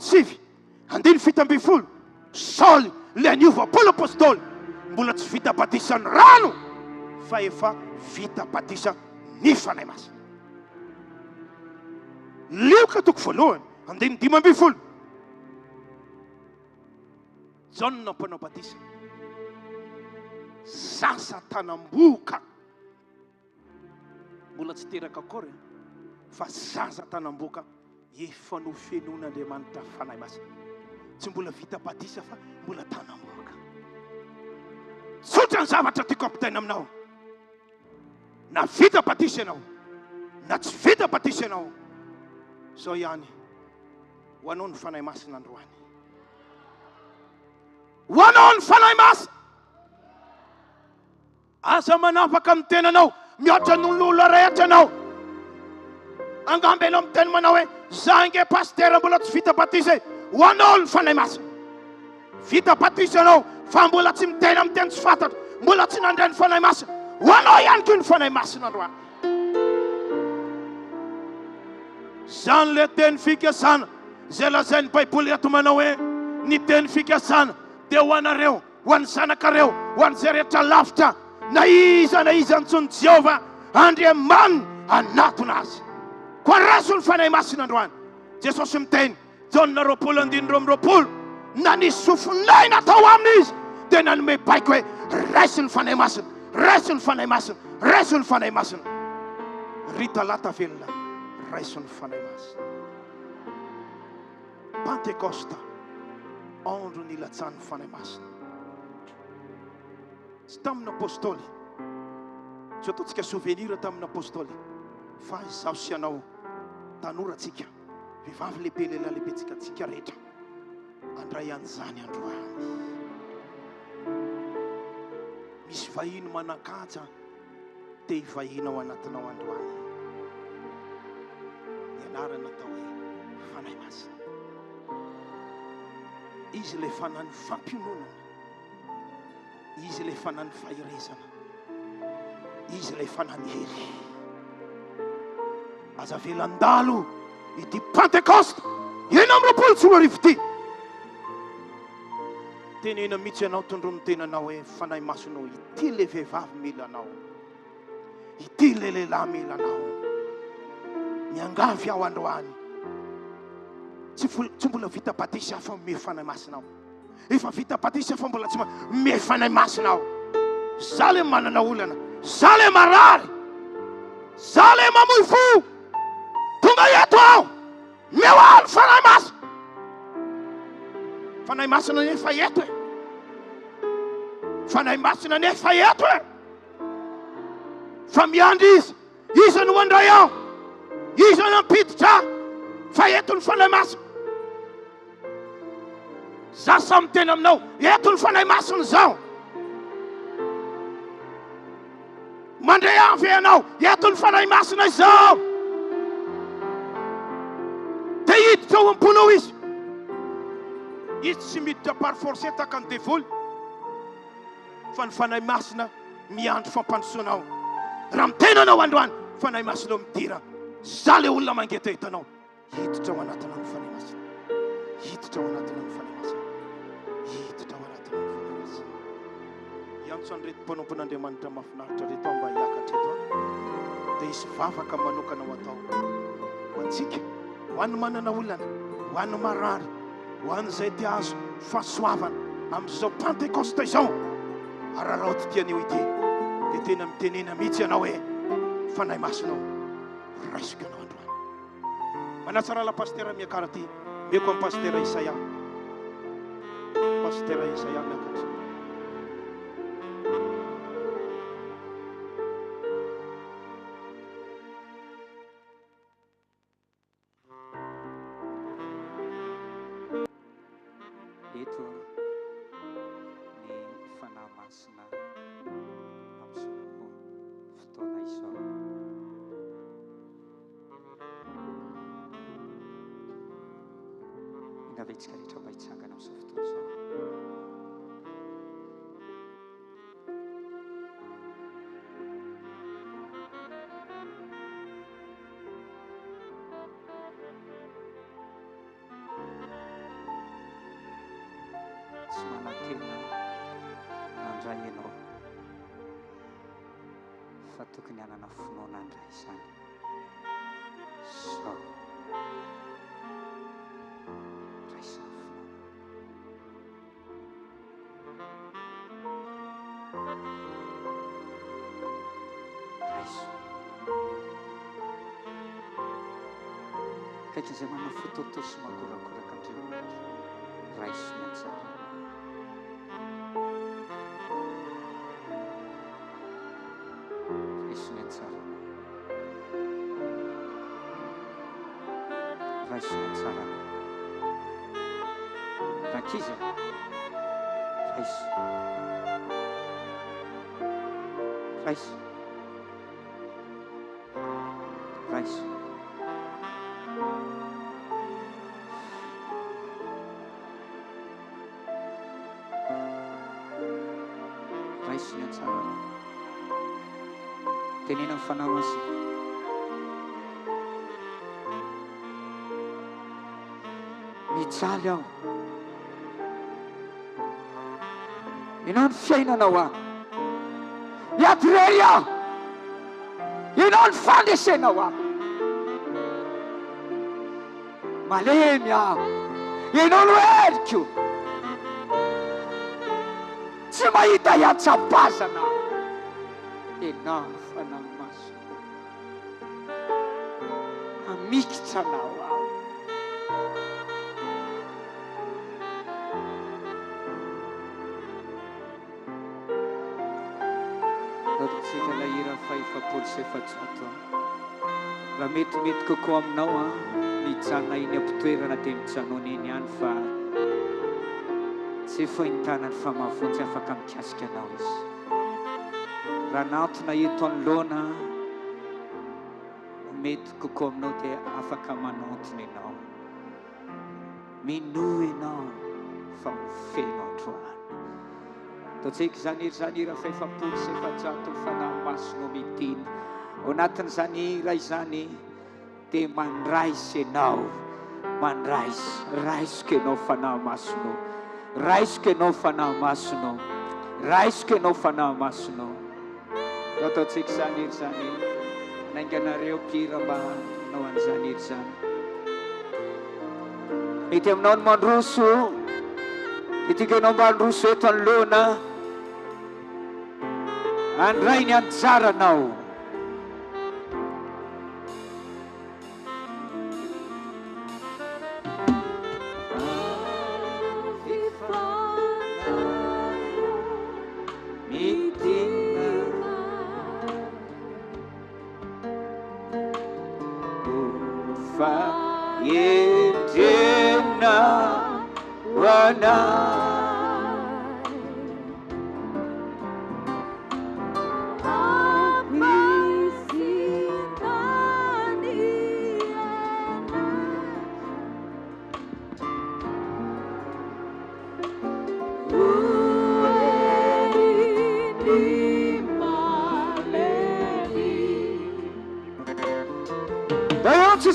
9:10 Saoly le aniova-polo apôstôly mbola tsy vita batisa ny rano fa efa vita batisa ny fanahy masina. Lioka toko voalohany 10:12 John nampanao batisa sasa tanamboka mbola tsy teraka akory fa zaza tanamboka efa no fenon'Andriamanitra fanahy masina. Tsy mbola vita batisa fa mbola tanamboka. Tsotra ny zavatra tiako ampitaina aminao. Na vita batisa ianao na tsy vita batisa ianao, zao ihany ho anao ny fanahy masina androany. Ho anao ny fanahy masina. Aza manapaka amin'ny tenanao mihoatra n'olona rehetra anao. Angamba ianao miteny manao hoe zange pastera mbola tsy vita batisa. Ho anao ny fanahy masina. Vita batisa ianao fa mbola tsy miteny amin'ny teny tsy fantatra, mbola tsy nandray ny fanahy masina. Ho anao ihany koa ny fanahy masina androany. Zany le teny fikasana izay lazain'ny Baiboly eto manao hoe ny teny fikasana dia ho anareo, ho an'ny zanakareo, ho an'izay rehetra lavitra na iza antsony Jehova Andriamanina anatona azy. Koa raso ny fanahy masina androany. Jesosy miteny John 20:20 na nisy sofinay natao aminy izy dia nanome baiko hoe raisy ny fanahy masina, raisy ny fanahy masina, raisy ny fanahy masina. Rita lata velona raisy ny fanahy masina. Pentekosta andro nilatsan'ny fanahy masina. Tsy tamin'ny apôstôly, tsy ataontsika souvenir tamin'ny apôstôly, fa izaho sy anao tanoratsika, vehivavy lehibe lehilahy lehibetsika tsika rehetra andray an'izany androany. Misy vahiny manan-kaja te hivahina ao anatinao androany. Ny anarana atao hoe fanahy masina. Izy le fanany fampiononana, izy le fanany fahirezana, izy le fanany hery. Aza velan-dalo ity Pentekosta 2024 ity. Tenena mihitsy ianao tondrono tenanao hoe fanahy masonao ity le vehivavy mila anao, ity le lehilahy mila anao. Miangavy aho androany. Tsy mbola vita batisa fa me fanahy masinao. Efa vita batisa fa mbola tsy me fanahy masinao. Za le manana olana, za le marary, za le mamoy fo. Tonga eto aho meoalo fanahy masina. Fanahy masina nefa eto e. Fanahy masina nefa eto e. Fa miandry izy no andray aho, izy no ampiditra fa eto ny fanahy masina. Za samy tena aminao eto ny fanahy masina zao. Mandray avy ianao eto ny fanahy masina zao. Te hiditra ao am-ponao izy. Izy tsy miditra par force taka ny devoly, fa ny fanahy masina miandry fampandrosoanao. Raha mitena anao androany fanahy masinao midira, za le olona mangeta hitanao. Hiditra ao anatinao ny fanahy masina. Hiditra ao anatinao ny fanahy masina. Hiditra ao anatinao ny fanahy masina. Iantso reto mpanompon'Andriamanitra mahafinaritra reto mba hiakatra eto. Dia hisy vavaka manokana ho atao ho antsika, ho an'ny manana olana, ho an'ny marary, ho an'izay te azo fahasoavana amin'izao Pentekosta izao. Araraoty tianio ity dia tena mitenena mihitsy ianao hoe fanahy masinao raisiko ianao androany. Manatsara la pastera miakara ty meko amin'ny pastera Isaia. Pastera Isaia miakatra.
Ngavetsika rehetra mba hitsangana amin'izao fotoana izao. Tsy manantena nandray ianao fa tokony hanana finoana andray izany. Sao raisina finoana raiso kaiky izay manao fototo sy makorakoraka andriamanitra raiso ny antsara. Raisina tsara rakiza raiso raiso raiso raiso ny antsara tenena mifanao azy. Mijaly aho ianao ny fiainanao aho, miadirery aho ianao ny fandesenao aho, malemy aho ianao no eriko, tsy mahita iatsapazana ianao ny fanahy maso amikitranao aho. Tsika lahira fahefapolo sy efajato raha metimety kokoa aminao mijanona iny ampitoerana dia mijanona eny ihany fa tsy fahintana ny famavonjy afaka mikasika anao izy. Raha nantona eto anoloana mety kokoa aminao dia afaka manantona ianao, minoa ianao fa mifeno androany. Ataontsika izany hira izany hira fahefapolo sy efajato fanahy masonao miteny ao anatin'izany hira izany dia mandraisy ianao, mandraisy raisiko ianao fanahy masonao, raisiko ianao fanahy masonao, raisiko ianao fanahy masonao. Ataontsika izany hira izany nainganareo mpihira mba hanao an'izany hira izany. Mety aminao ny mandroso, itika ianao mba handroso eto anoloana, andray ny anjaranao.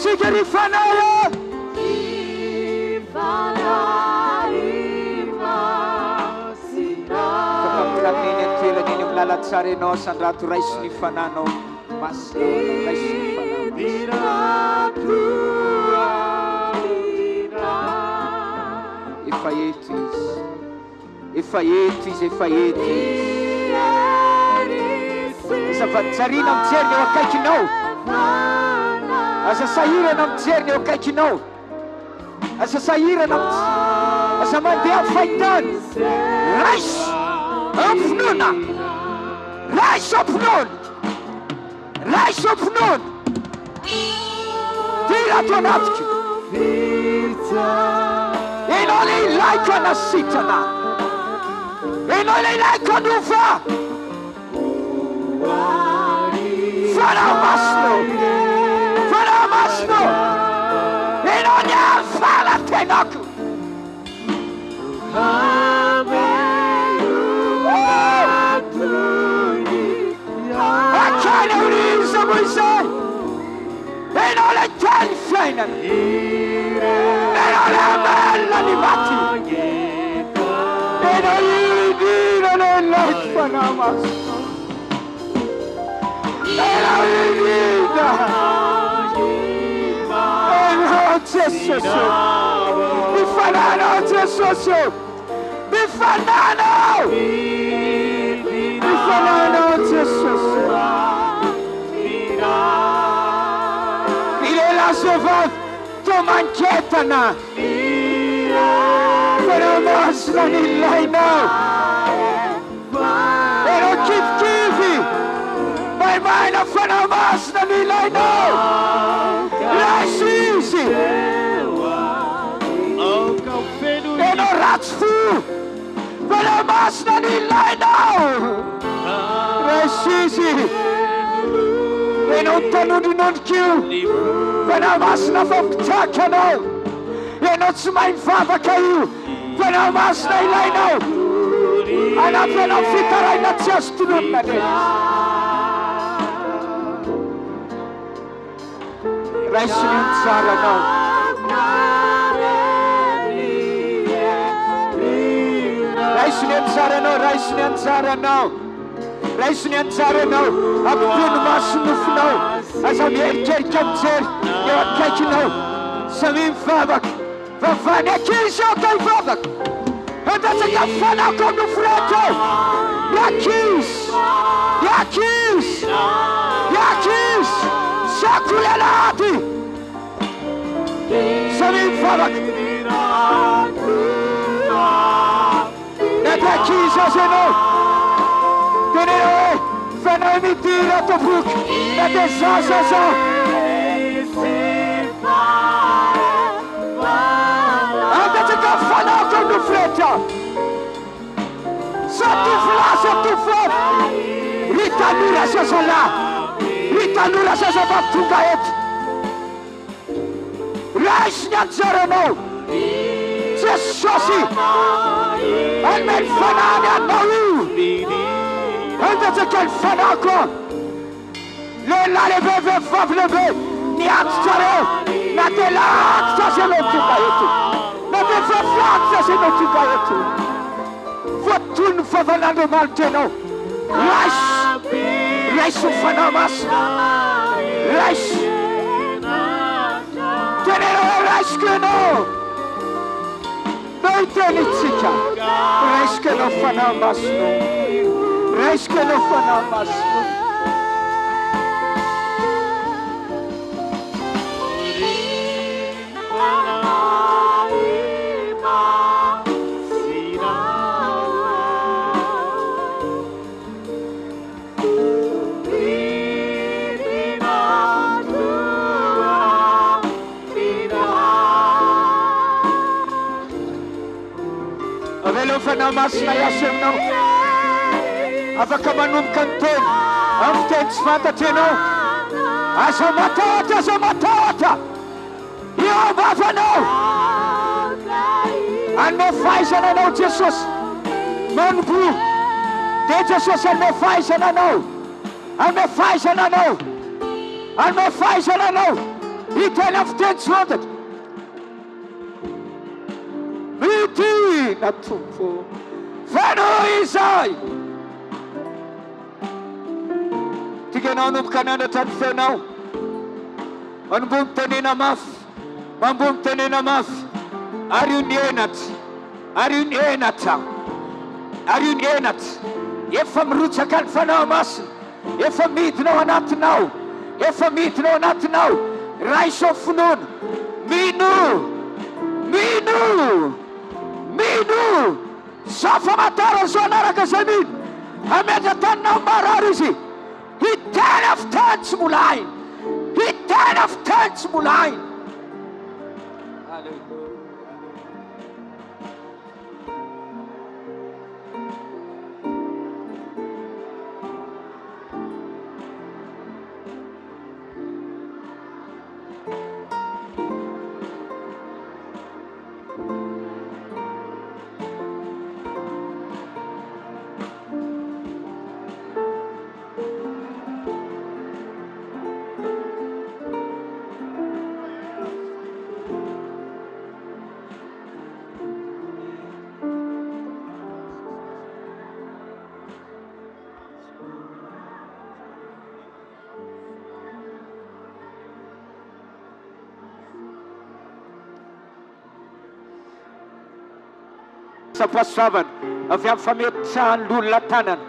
Sika rifanaya kamineny antoeraneny milala tsara ianao sandrato raiso ny fananao masina raiso ny fananao efa eto izy, efa eto izy, efa eto izy. Zavadijarina mijery eo akaikinao, aza sahirana mijery eo akaikinao, aza sahirana aza mandeha amin'ny fahitany. Raiso ampinoana, raiso ampinoana, raiso ampinoana. Tira ato anatiko ianao le ilaiko anasitrana, ianao le ilaiko anova. Fanahy masonao, fanahy masonao, ianao ny alfa la tenako, Akala uliza Moisés. Eno le telfena. Eno le bella di matti. Eno l'idino nell'espanamas. Eno l'idino. Eno Jesosy. Bifanano Jesosy. Bifanano. Bifanano Jesosy. Il est là devant ton manquetana. Veramos la nilaina. Ero kivi. My mind of veramos la nilaina. Jesosy. Ero ratsfu. Veramos la nilaina. Jesosy. Non tanudi non chiu. Veramos na foktakano. Non smain Bavaka you. Veramos na ilaino. Ana pena fitarai na chastunun na de. Raisinin sara no. Raisinin sara no. Raisinin sara no. Raisinin sara no. Abdun masnuf no. Azam yerker kemser. Yat kekino. Samim Bavaka. Vavane kisho kai Bavaka. Hada se kafana kom no freto. Yakis. Yakis. Yakis. Sakulelati. Samim Bavaka. Nada kisho se no. Tenere. Fena emitira to bruk. Nada sa. Fala com no frente. Satu flat. Ritanura sasala. Ritanura sasabatugaet. Raisnya zarano. Jesosy. Almen fanana no. Anda zekel fanako. Le la leve favleve. Ni atstare. Na de la atstare. Ma per forza se non ti caetu. Fortun favalando malteno. Rais fanamas. Rais. Tenero rais que no. Noi tenitsica. Rais que no fanamas. Rais que no fanamas. Fanamas na yasem no. Afaka manum kanten. Amten sfantateno. Asamatata. Yo bafano. Ano faisa na no Jesus. Manbu. De Jesus ano faisa na no. Ano faisa na no. Ano faisa na no. Itel aften sfantat. Natumpo. Fano isai. Tigenanum kanana tanfeno. Manbum tenina maf. Ariun yenat. Efam rutsakan fanamas. Efam meet no not now. Rise of noon. Minu. Safa matara zonara kasamin. Amedatan na mararisi. He 10 of 10 mulai. Hallelujah. fahasoavana avy amin'ny fametrahany l'olona tanana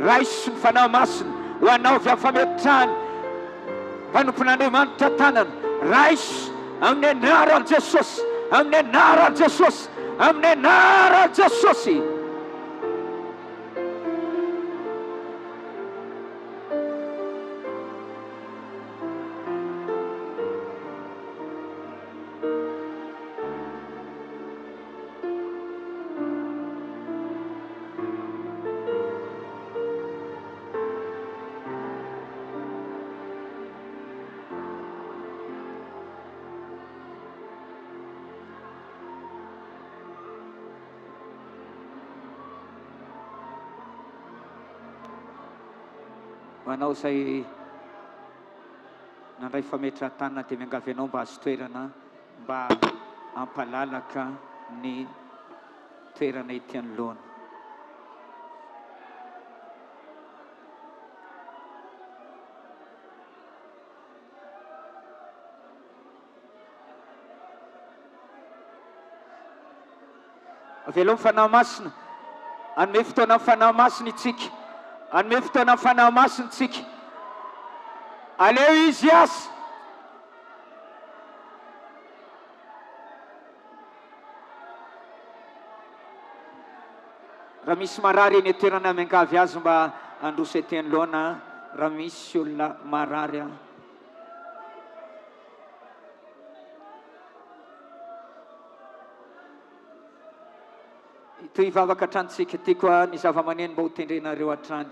raisy ny fanahy masina ho anao avy amin'ny fametrahany mpanompon'Andriamanitra tanana raisy amin'ny anaran'i Jesosy, amin'ny anaran'i Jesosy, amin'ny anaran'i Jesosy. Manao izay nandray fametrahan-tanana dia miangavy anao mba azo toerana mba hampalalaka ny toerana ety anoloana. Avy aloha ny fanahy masina, anome fotoana amin'ny fanahy masina itsika. Anome fotoana amin'ny fanahy masina tsika. Aleo izy asa. Raha misy marary eny toerana miangavy azy mba androso ety anoloana raha misy olona marary. Ito hivavaka hatranytsika ity koa ny zava-maneno mba ho tendrenareo hatrany.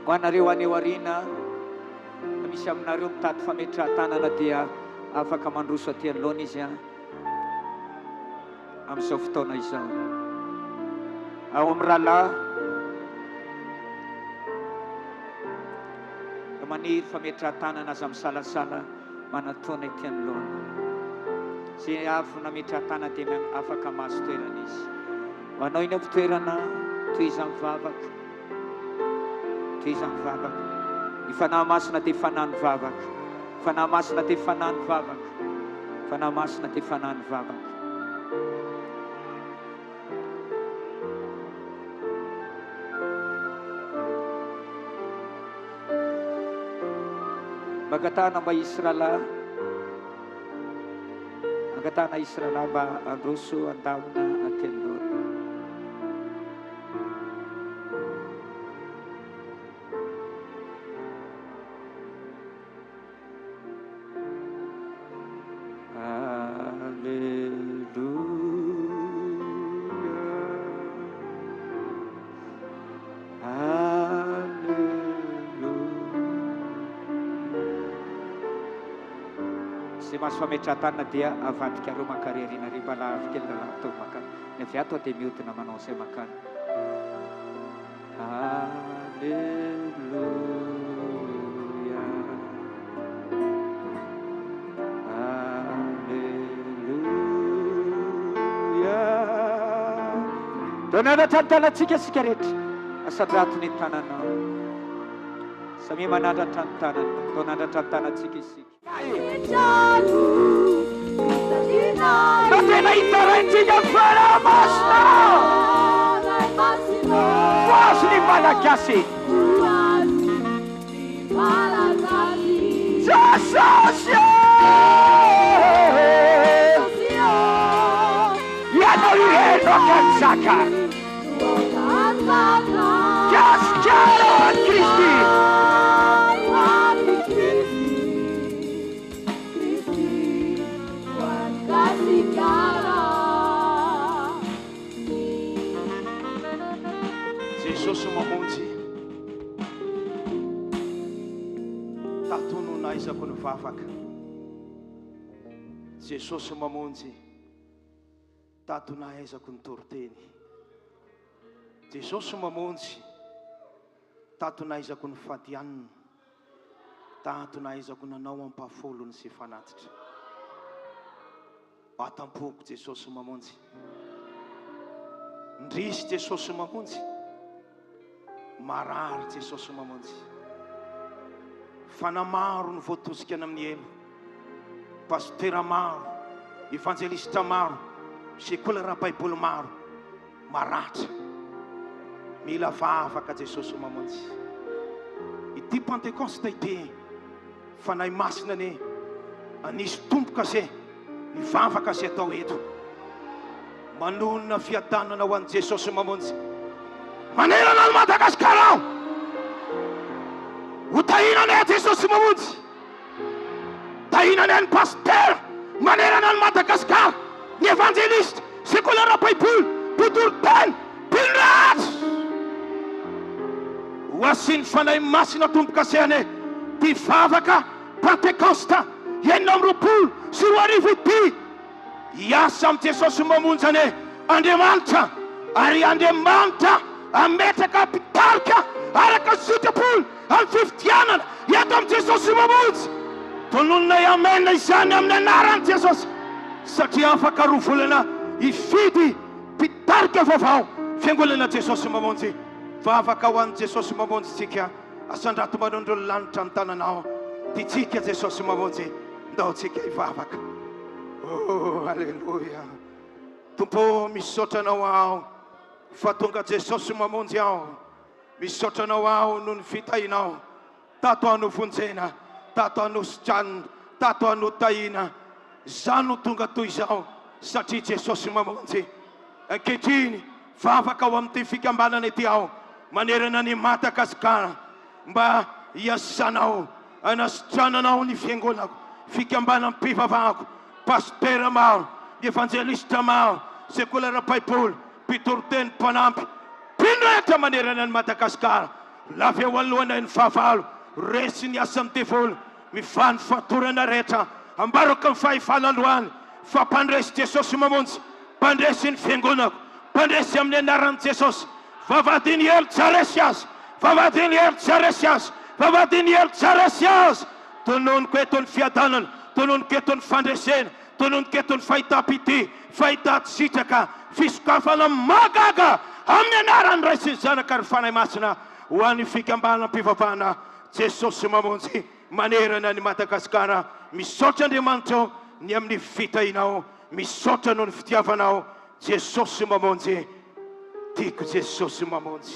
Ho anareo any aoriana misy aminareo mitady fametrahan-tanana dia afaka mandroso aty anoloana izy amin'izao fotoana izao. Ao amin'ny rahalahy maniry fametrahan-tanana aza misalasala manatoana ety anoloana. Zay avy nametrahan-tanana dia afaka mahazo toerana izy. Manao iny amin'ny toerana toy izy mivavaka, toy izy mivavaka. Ny fanahy masina dia fanahy mivavaka. Fanahy masina dia fanahy mivavaka. Fanahy masina dia fanahy mivavaka. Magatana mba Israela, magatana Israela mba androso andamina aty anoloana. Maso fametrahan-tanana dia avadika reo mankariariana ry mbala avikely lalapitao makany. Ny avy ato dia mihodina manao izay makany. Alleluia, alleluia. Donadatra ny tanantsika sika rehetra, asadratony ny tananao. Samy manandratra ny tanana, donadatra ny tanantsika isika. Tena hitarantsika fanahy masina voazy ny malagasy Jesosy ianao ireno akanjaka gasikara any Kristy.
Jesosy Mamonjy, tatono naizako ny vavaka. Jesosy Mamonjy, tato nahaizako ny toroteny. Jesosy Mamonjy, tato nahaizako ny fadianina. Tatonaiza kunanao ampafolo sy fanatitra. Atampoko Jesosy Mamonjy. Ndrisy Jesosy Mamonjy. Marary Jesosy Mamonjy. Fanamaro ny voatosika amin'ny elo. Pastera maro, evangelista maro, sekola ra-baiboly maro, maratra. Mila vavaka Jesosy Mamonjy. Ity Pentekosta ity, fanahy masina ne, anisy tomboka se, ny vavaka se atao eto. Manonona fiadanana ho an'i Jesosy Mamonjy. Manerana ny Madagasikara aho. Ho tahinana Jesosy Mamonjy. Tahinana ny pasteur, manerana ny Madagasikara, ny evangeliste, sekola ra-baiboly, mpitoro-teny, mpinratso. Ho asiany fanahy masina tomboka sehane, ty vavaka Pentekosta, 2020 sy 2020 ity. Iasa amin'ny Jesosy Mamonjy ane, Andriamanitra, ary Andriamanitra ametraka mpitarika araka sitrapolo amin'ny fifidianana eto amin'ny Jesosy Mamonjy. Tononona iamena izany amin'ny anaran'i Jesosy, satria afaka rovolana ifidy mpitarika vaovao fiangonana Jesosy Mamonjy. Vavaka ho an'i Jesosy Mamonjy tsika, asandrato manondro ny lanitra ny tananao. Ty tsika Jesosy Mamonjy, ndao tsika hivavaka. Oh, alleluia. Tompo, misotranao aho fa tonga Jesosy Mamonjy aho. Misotranao aho noho ny fitahinao. Tato ano vonjena, tato ano sitrana, tato ano tahina. Zano tonga toy izao satria Jesosy Mamonjy. Ankehitriny vavaka ao amin'ity fikambanana ity aho, manerana ny Madagasikara, mba iasanao, anasitrananao ny fiangonako, fikambanam-pivavahako, pastera maro, evangelista maro, sekola ra-baiboly, mpitoro-teny, mpanampy, mpinrehetra manerana ny Madagasikara. Lavy eo alohanay ny fahavalo, resy ny asa mitevolo, mifany fatorana rehetra, ambaraka ny fahifahalallohany, fa mpandresy Jesosy Mamonjy, mpandresy ny fiangonako, mpandresy amin'ny anaran'i Jesosy. Vavadiny hely tsara sy azy, vavadiny hely tsara sy azy, vavadiny hely tsara sy azy. Tononiko eto ny fiadanana, tononiko eto ny fandresena, tononiko eto ny fahitapity, fahitatsitraka, fisokafana magaga amin'ny anaran'ny Ray sy ny Zanaka ary fanahy masina, ho an'ny fikambanam-pivavahana Jesosy Mamonjy, manerana ny Madagasikara. Misaotra Andriamanitra ny amin'ny fitahinao, misaotra noho ny fitiavanao Jesosy Mamonjy. Tiako Jesosy Mamonjy.